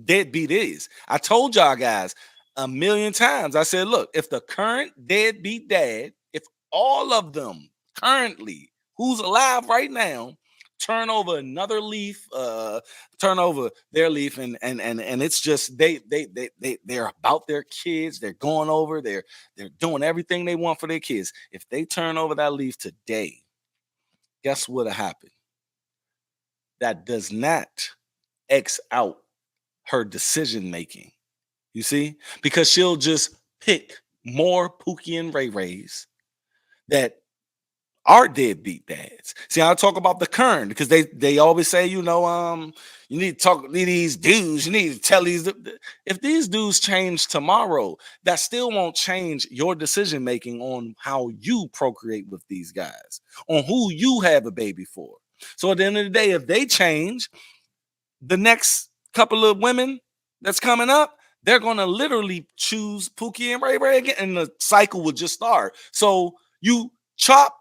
deadbeat is. I told y'all guys 1,000,000 times. I said, look, if the current deadbeat dad, if all of them currently who's alive right now turn over another leaf, turn over their leaf, and it's just they're about their kids, they're going over, they're doing everything they want for their kids. If they turn over that leaf today, guess what'll happen? That does not X out her decision making. You see? Because she'll just pick more Pookie and Ray Rays that are deadbeat dads. See, I talk about the current because they always say, you need to talk to these dudes, you need to tell these. If these dudes change tomorrow, that still won't change your decision making on how you procreate with these guys, on who you have a baby for. So at the end of the day, if they change, the next couple of women that's coming up, they're gonna literally choose Pookie and Ray Ray again, and the cycle will just start. So you chop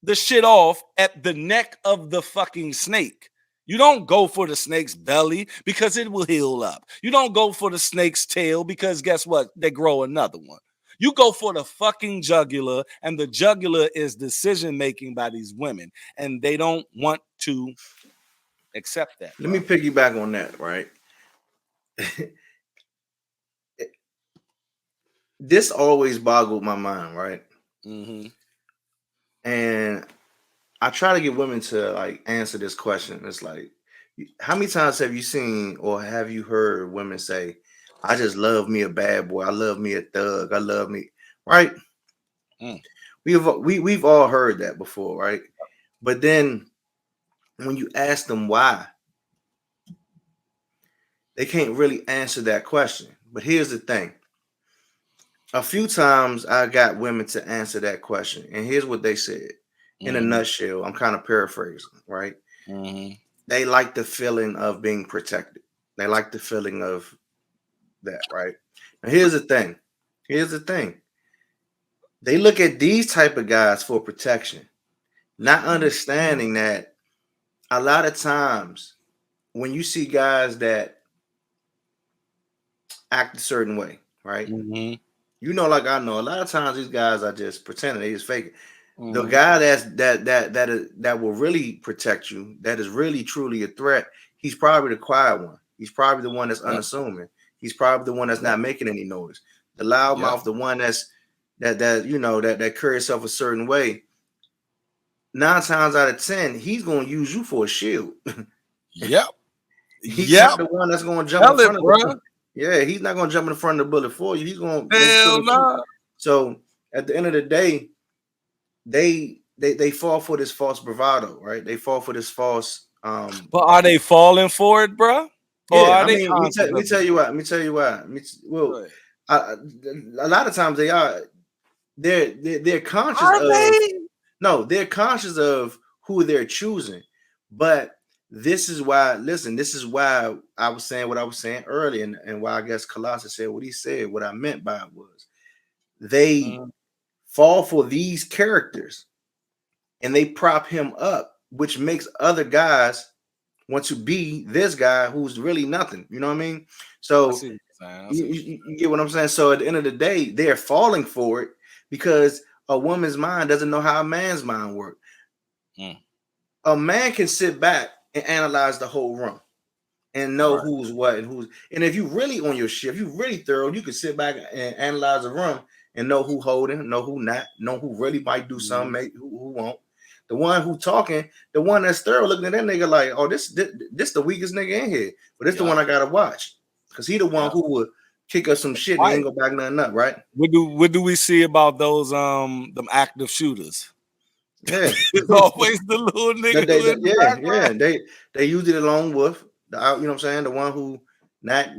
the shit off at the neck of the fucking snake. You don't go for the snake's belly because it will heal up. You don't go for the snake's tail because guess what? They grow another one. You go for the fucking jugular, and the jugular is decision making by these women, and they don't want to accept that, let me bro. piggyback on that. Right, this always boggled my mind. Right, Mm-hmm. and I try to get women to like answer this question. It's like, how many times have you seen or have you heard women say, "I just love me a bad boy. I love me a thug. I love me." Right? Mm. We've all heard that before, right? But then when you ask them why, they can't really answer that question. But here's the thing. A few times I got women to answer that question, and here's what they said. In a Mhm, nutshell, I'm kind of paraphrasing, right? mhm, They like the feeling of being protected. They like the feeling of that, right? Now here's the thing. Here's the thing. They look at these type of guys for protection, not understanding that a lot of times when you see guys that act a certain way, right? mhm. You know, like I know, a lot of times these guys are just pretending, they just fake it. The Mhm. guy that will really protect you, that is really truly a threat, he's probably the quiet one. He's probably the one that's Yep. unassuming. He's probably the one that's Yep. not making any noise. The Yep. loudmouth, the one that you know that carry himself a certain way. 9 times out of 10, he's gonna use you for a shield. Yep. He's Yep. not the one that's gonna jump in Tell it, front of the bruh. bullet. Yeah, he's not gonna jump in front of the bullet for you. He's gonna make sure Hell that you. no. So at the end of the day, they fall for this false bravado, right? They fall for this false. But are they falling for it, bruh? Or Yeah, are I they mean, conscious let me of the tell you shit? what. Let me tell you why. Go Well, ahead. a lot of times they are. They're conscious Are of. they? No, they're conscious of who they're choosing, but this is why. Listen, this is why I was saying what I was saying earlier, and why I guess Colossus said what he said. What I meant by it was they Mhm. fall for these characters and they prop him up, which makes other guys want to be this guy who's really nothing. You know what I mean? I So see what you're saying. I you, see what you, you get what I'm saying. So at the end of the day, they're falling for it because a woman's mind doesn't know how a man's mind works. you're saying. A man can sit back and analyze the whole room and know Right. who's what and who's. And if you really on your shit, if you really thorough, you can sit back and analyze the room and know who holding, know who not, know who really might do something, Mhm. who won't. The one who talking, the one that's thorough, looking at that nigga like, oh, this the weakest nigga in here, but this the Yep. one I gotta watch because he the one Yep. who would kick us some shit and Right. ain't go back nothing up, right? What do we see about those them active shooters? Yeah, It's always the little nigga who in the yeah, background. they used it along with you know what I'm saying, the one who not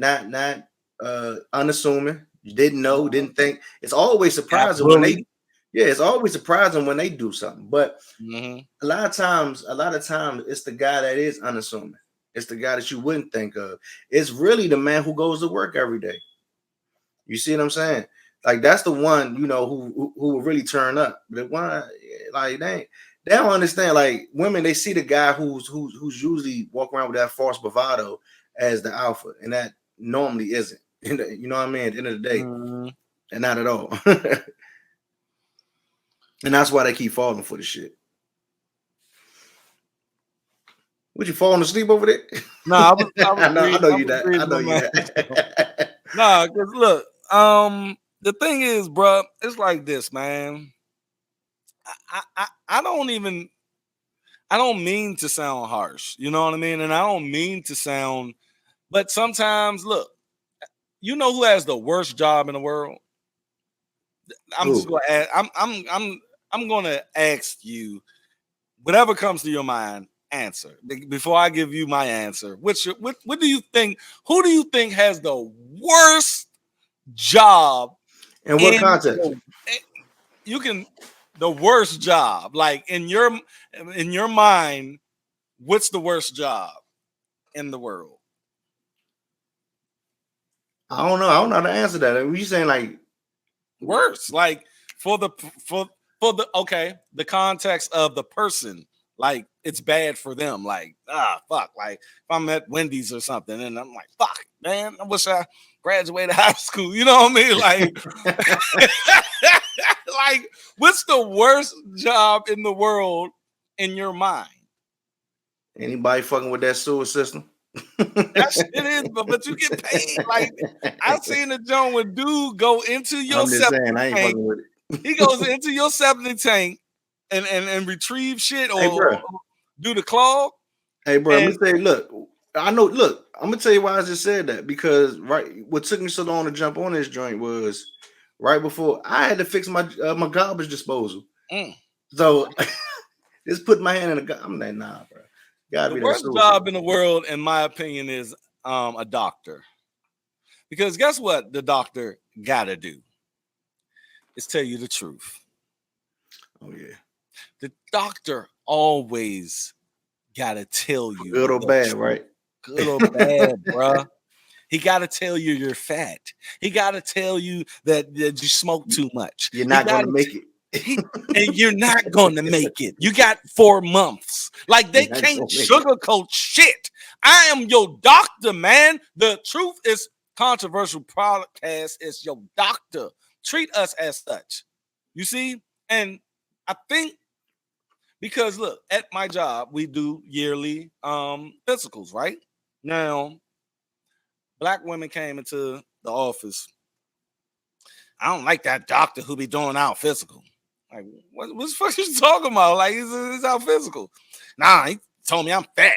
unassuming, you didn't know, Mhm. didn't think. It's always Got surprising when bullied. they, yeah, it's always surprising when they do something. But Mhm. a lot of times, it's the guy that is unassuming. It's the guy that you wouldn't think of. It's really the man who goes to work every day. You see what I'm saying? Like that's the one, you know, who will really turn up. The one, like they don't understand. Like women, they see the guy who's usually walking around with that false bravado as the alpha, and that normally isn't. You know what I mean? At the end of the day, Mhm. and not at all. And that's why they keep falling for the shit. Would you falling asleep over there? Nah, I was I reading know I you was that. I reading know my you man's that. Nah, cause look, the thing is, bruh, it's like this, man. I don't even I don't mean to sound harsh, you know what I mean? And I don't mean to sound, but sometimes look, you know who has the worst job in the world? I'm just Who? gonna ask, I'm gonna ask you whatever comes to your mind, answer. Before I give you my answer. What do you think? Who do you think has the worst job In what in context? you can the worst job like in your mind, what's the worst job in the world? I don't know. I don't know how to answer that. Are you saying like Worse, like for the for the okay, the context of the person, like it's bad for them, like fuck, like if I'm at Wendy's or something and I'm like fuck man, I wish I graduated high school, you know what I mean, like like what's the worst job in the world in your mind? anybody fucking with that sewer system? That shit is, but you get paid. Like I seen a joint where dude go into your I'm just septic saying, I ain't tank. fucking with He goes it. into your septic tank and retrieve shit Hey, or bro. do the clog. Hey, bro. I'm And gonna say, look. I know. Look, I'm gonna tell you why I just said that because what took me so long to jump on this joint was right before I had to fix my garbage disposal. mm, So just put my hand in the. I'm like, nah, bro. Gotta the be that worst sewer job system. in the world, in my opinion, is a doctor. Because guess what the doctor gotta do? Is tell you the truth. Oh yeah, The doctor always gotta tell you good or the bad, truth, right? good or bad, bruh. He got to tell you you're fat. He got to tell you that you smoke too much. You're He not got gonna to make it. and you're not going to make it. You got 4 months. Like they You're not can't gonna make it. sugarcoat shit. I am your doctor, man. The truth is controversial podcast is your doctor. treat us as such. You see? And I think because look, at my job, we do yearly physicals, right? Now, black women came into the office. I don't like that doctor who be doing our physical. Like, what the fuck you talking about? Like, it's our physical. Nah, he told me I'm fat.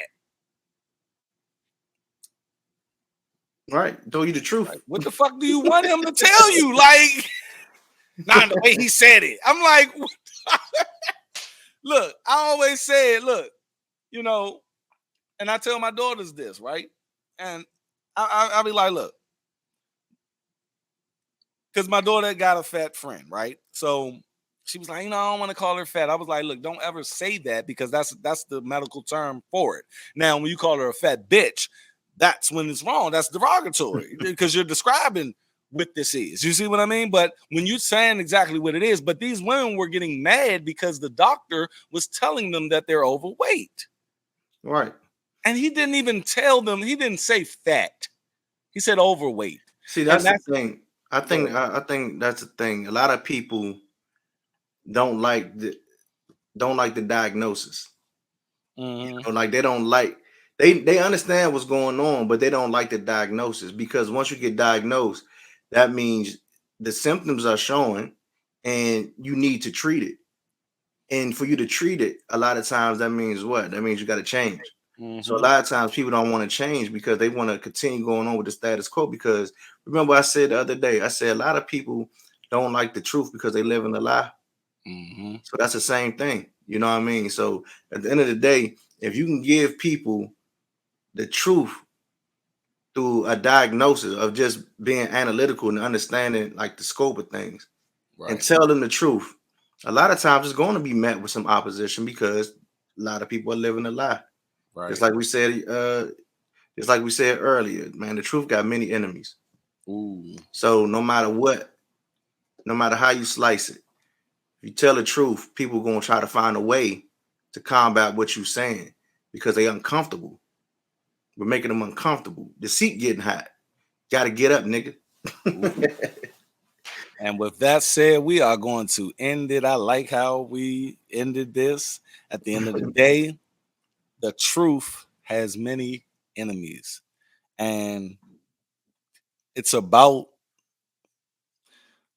Right. Told you the truth. Like, what the fuck do you want him to tell you? Like, not the way he said it. I'm like, look, I always say it, look, you know, and I tell my daughters this, right? And I'll be like, look, because my daughter got a fat friend, right? So she was like, I don't want to call her fat. I was like, look, don't ever say that because that's the medical term for it. Now, when you call her a fat bitch, that's when it's wrong. That's derogatory because you're describing what this is. You see what I mean? But when you're saying exactly what it is, but these women were getting mad because the doctor was telling them that they're overweight. Right. And he didn't even tell them, he didn't say fat. He said overweight. See, that's the thing. I think that's the thing. A lot of people don't like the diagnosis. Like they don't like they understand what's going on, but they don't like the diagnosis because once you get diagnosed, that means the symptoms are showing and you need to treat it. And for you to treat it, a lot of times that means what? That means you got to change. So a lot of times people don't want to change because they want to continue going on with the status quo. Because remember, I said the other day, I said a lot of people don't like the truth because they live in a lie. So that's the same thing. You know what I mean? So at the end of the day, if you can give people the truth through a diagnosis of just being analytical and understanding like the scope of things and tell them the truth, a lot of times it's going to be met with some opposition because a lot of people are living a lie. Right. Just like we said earlier, man, the truth got many enemies. Ooh. So no matter what, no matter how you slice it, if you tell the truth, people are going to try to find a way to combat what you're saying because they're uncomfortable. We're making them uncomfortable. The seat getting hot. Got to get up, nigga. And with that said, we are going to end it. I like how we ended this. At the end of the day, the truth has many enemies. And it's about,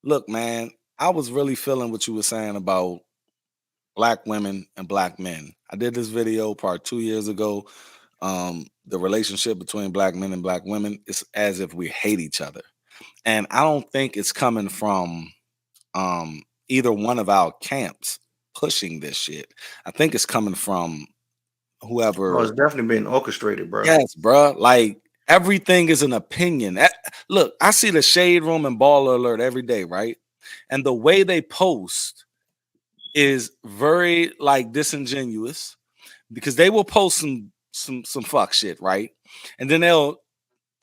look, man, I was really feeling what you were saying about black women and black men. I did this video part 2 years ago. The relationship between black men and black women is as if we hate each other. And I don't think it's coming from either one of our camps pushing this shit. I think it's coming from whoever. Oh, it's definitely been orchestrated, bro. Yes, bro. Like everything is an opinion. Look, I see the Shade Room and Baller Alert every day, right? And the way they post is very like disingenuous because they will post some fuck shit, right? And then they'll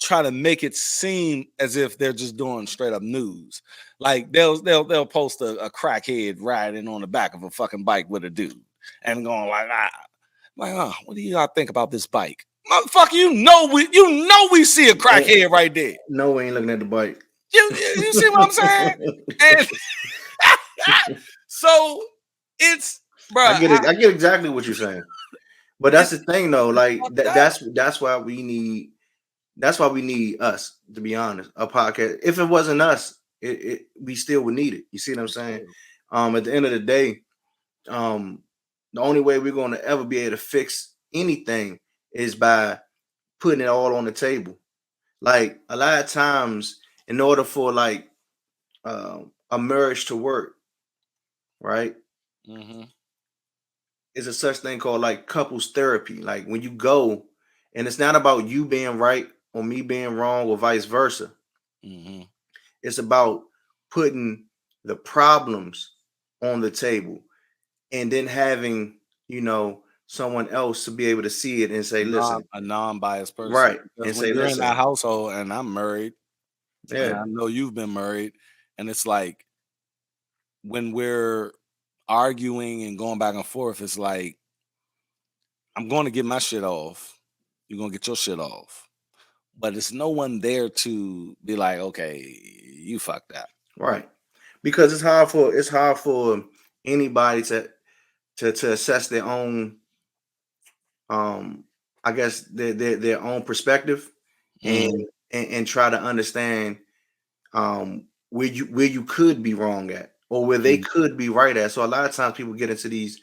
try to make it seem as if they're just doing straight up news. Like they'll post a crackhead riding on the back of a fucking bike with a dude and going like, what do y'all think about this bike? Motherfucker, you know we see a crackhead right there. No, we ain't looking at the bike. You see what I'm saying? And so it's, bro. I get exactly what you're saying. But that's the thing though, like that's why we need us, to be honest, a podcast. If it wasn't us, we still would need it. You see what I'm saying? At the end of the day, the only way we're going to ever be able to fix anything is by putting it all on the table. Like a lot of times, in order for like a marriage to work, right? Is a such thing called like couples therapy. Like when you go, and it's not about you being right or me being wrong or vice versa. It's about putting the problems on the table and then having, someone else to be able to see it and say, listen, a non-biased person. Right. Because And when say, you're listen, in that household and I'm married, and yeah, I know you've been married, and it's like when we're arguing and going back and forth, it's like, I'm going to get my shit off. You're going to get your shit off. But it's no one there to be like, okay, you fucked up. Right. because it's hard for anybody to assess their own um I guess their own perspective and, Mhm. and try to understand where you could be wrong at or where they Mhm. could be right at. So a lot of times people get into these,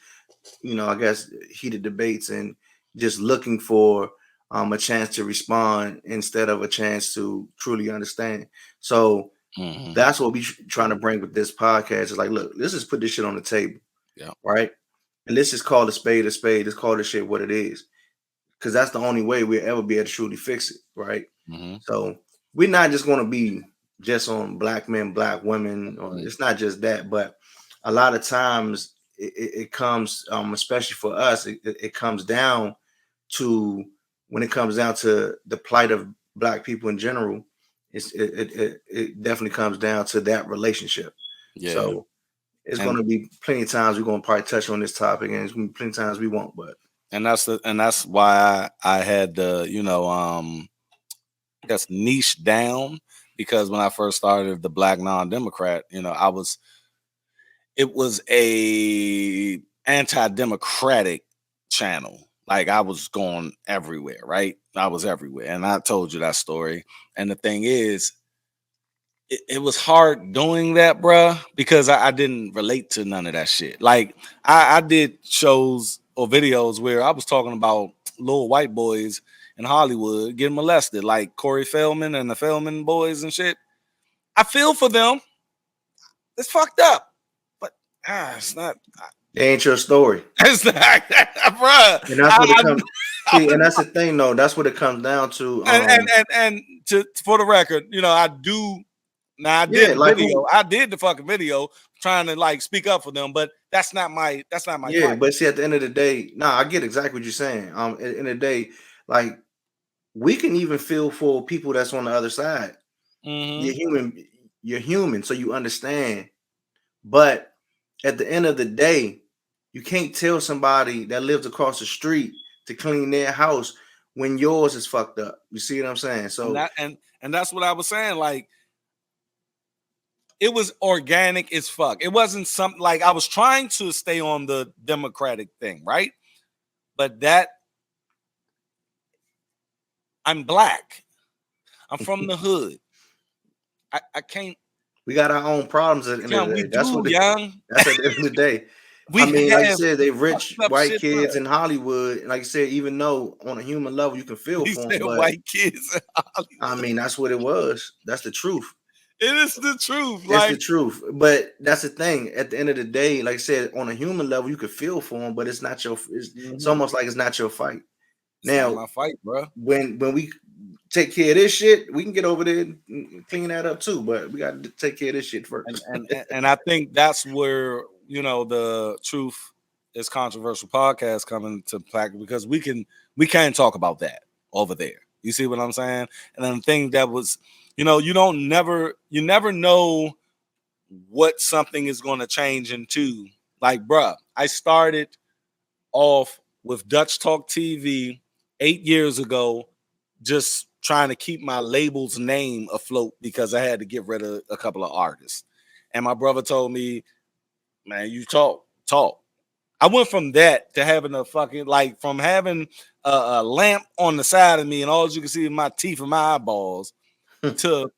I guess heated debates and just looking for a chance to respond instead of a chance to truly understand. So Mhm. that's what we trying to bring with this podcast is like, look, let's just put this shit on the table, Yeah. right? And let's just call a spade a spade. Let's call this shit what it is, because that's the only way we'll ever be able to truly fix it, right? Mhm. So we're not just going to be just on black men, black women, or Mhm. it's not just that, but a lot of times it comes, especially for us, it comes down to when it comes down to the plight of black people in general. It definitely comes down to that relationship. Yeah. So it's going And to be plenty of times we're going to probably touch on this topic, and it's going to be plenty of times we won't. But that's why I had to, I guess niche down, because when I first started the Black Non-Democrat, it was a anti-democratic channel. Like I was going everywhere, right? I was everywhere. And I told you that story. And the thing is, it was hard doing that, bruh, because I didn't relate to none of that shit. Like I did shows or videos where I was talking about little white boys in Hollywood getting molested, like Corey Feldman and the Feldman boys and shit. I feel for them. It's fucked up, but it's not. it ain't your story. It's not, bruh. And that's what it I, comes. I See, was, and that's the thing, though. That's what it comes down to. and to for the record, I do. Now I did Yeah, the like video. who? I did the fucking video trying to like speak up for them, but that's not my Yeah, fight. but see, at the end of the day, nah, I get exactly what you're saying. At the end of the day, like we can even feel for people that's on the other side. You're Hmm. human. You're human, so you understand. But at the end of the day, you can't tell somebody that lives across the street to clean their house when yours is fucked up. You see what I'm saying? And So and that's what I was saying. Like it was organic as fuck. It wasn't something like I was trying to stay on the democratic thing, right? But that I'm black. I'm from the hood. I can't. we got our own problems at the end of the We day. That's do, what young. that's at the end of the day. I We mean, like you have said, they fucked rich up white shit, bro. kids in Hollywood. And like you said, even though on a human level you can feel He for them, said but white kids in I Hollywood. mean that's what it was. That's the truth. It is the truth. It's the Like, truth. But that's the thing. At the end of the day, like I said, on a human level you can feel for them, but it's not your. It's mhm, almost like it's not your fight. it's not Now, my fight, bro. when we take care of this shit, we can get over there and clean that up too. But we got to take care of this shit And first. and I think that's where the truth is controversial podcast coming to practice, because we can't talk about that over there. You see what I'm saying? And then the thing that was, you never know what something is going to change into. Like, bruh, I started off with Dutch Talk TV 8 years ago, just trying to keep my label's name afloat because I had to get rid of a couple of artists. And my brother told me, man, you talk. I went from that to having a fucking, like, from having a lamp on the side of me and all you can see is my teeth and my eyeballs to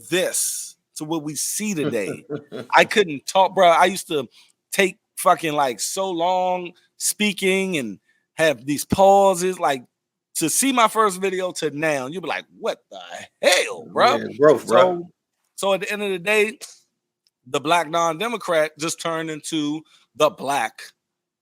this, to what we see today. I couldn't talk, bro. I used to take fucking like so long speaking and have these pauses, like to see my first video to now, you'll be like, what the hell, bro? Yeah, growth, bro. So at the end of the day, the Black Non-Democrat just turned into the Black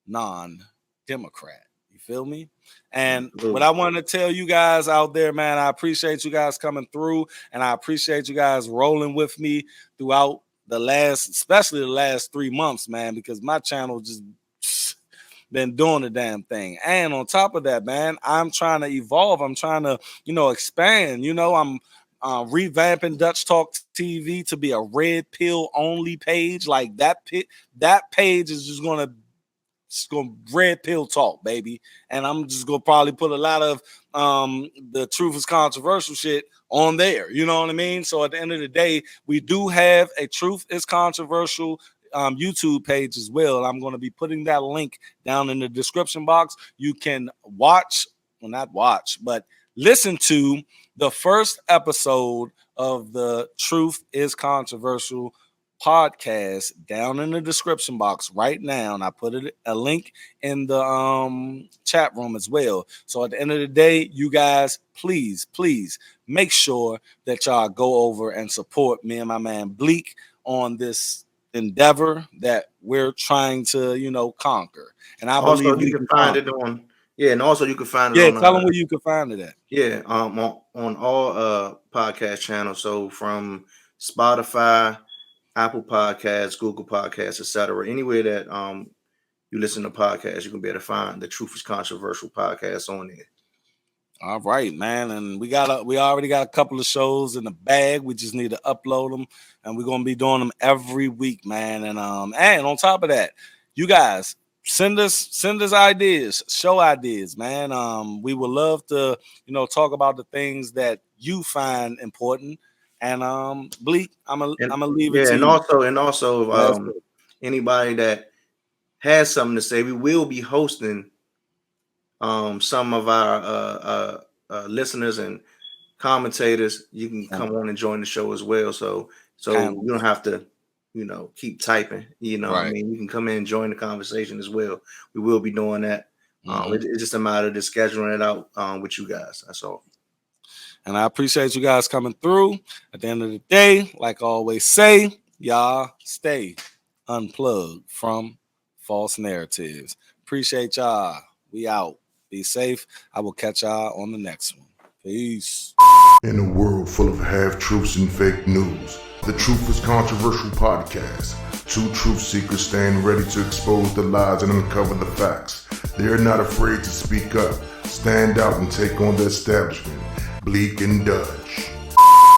Non-Democrat. You feel me? And what I Absolutely. want to tell you guys out there, man, I appreciate you guys coming through, and I appreciate you guys rolling with me throughout especially the last 3 months, man, because my channel just been doing the damn thing. And on top of that, man, I'm trying to evolve. I'm trying to, expand. I'm revamping Dutch Talk TV to be a red pill only page. Like that page is just gonna just gonna red pill talk, baby. And I'm just gonna probably put a lot of the truth is controversial shit on there. You know what I mean? So at the end of the day, we do have a truth is controversial YouTube page as well. I'm going to be putting that link down in the description box. You can watch, well, not watch, but listen to the first episode of the Truth is Controversial podcast down in the description box right now, and I put a link in the chat room as well. So at the end of the day, you guys, please make sure that y'all go over and support me and my man Blek on this endeavor that we're trying to conquer. And I Also, believe you can find it on and also you can find it on tell them where you can find it at. on all podcast channels. So from Spotify, Apple Podcasts, Google Podcasts, etc. Anywhere that you listen to podcasts, you can be able to find the Truth is Controversial podcast on there. All right, man. And we already got a couple of shows in the bag. We just need to upload them, and we're gonna be doing them every week, man. And on top of that, you guys send us ideas, show ideas, man. We would love to, talk about the things that you find important. And Blek, I'm gonna leave it to you. And also, anybody that has something to say, we will be hosting some of our listeners and commentators. You can come on and join the show as well. So you don't have to, keep typing. Right. I mean, you can come in and join the conversation as well. We will be doing that. It's just a matter of just scheduling it out with you guys. That's all. And I appreciate you guys coming through. At the end of the day, like I always say, y'all stay unplugged from false narratives. Appreciate y'all. We out. Be safe. I will catch y'all on the next one. Peace. In a world full of half-truths and fake news, the Truth is Controversial podcast. Two truth seekers stand ready to expose the lies and uncover the facts. They're not afraid to speak up, stand out, and take on the establishment. Blek and Dutch.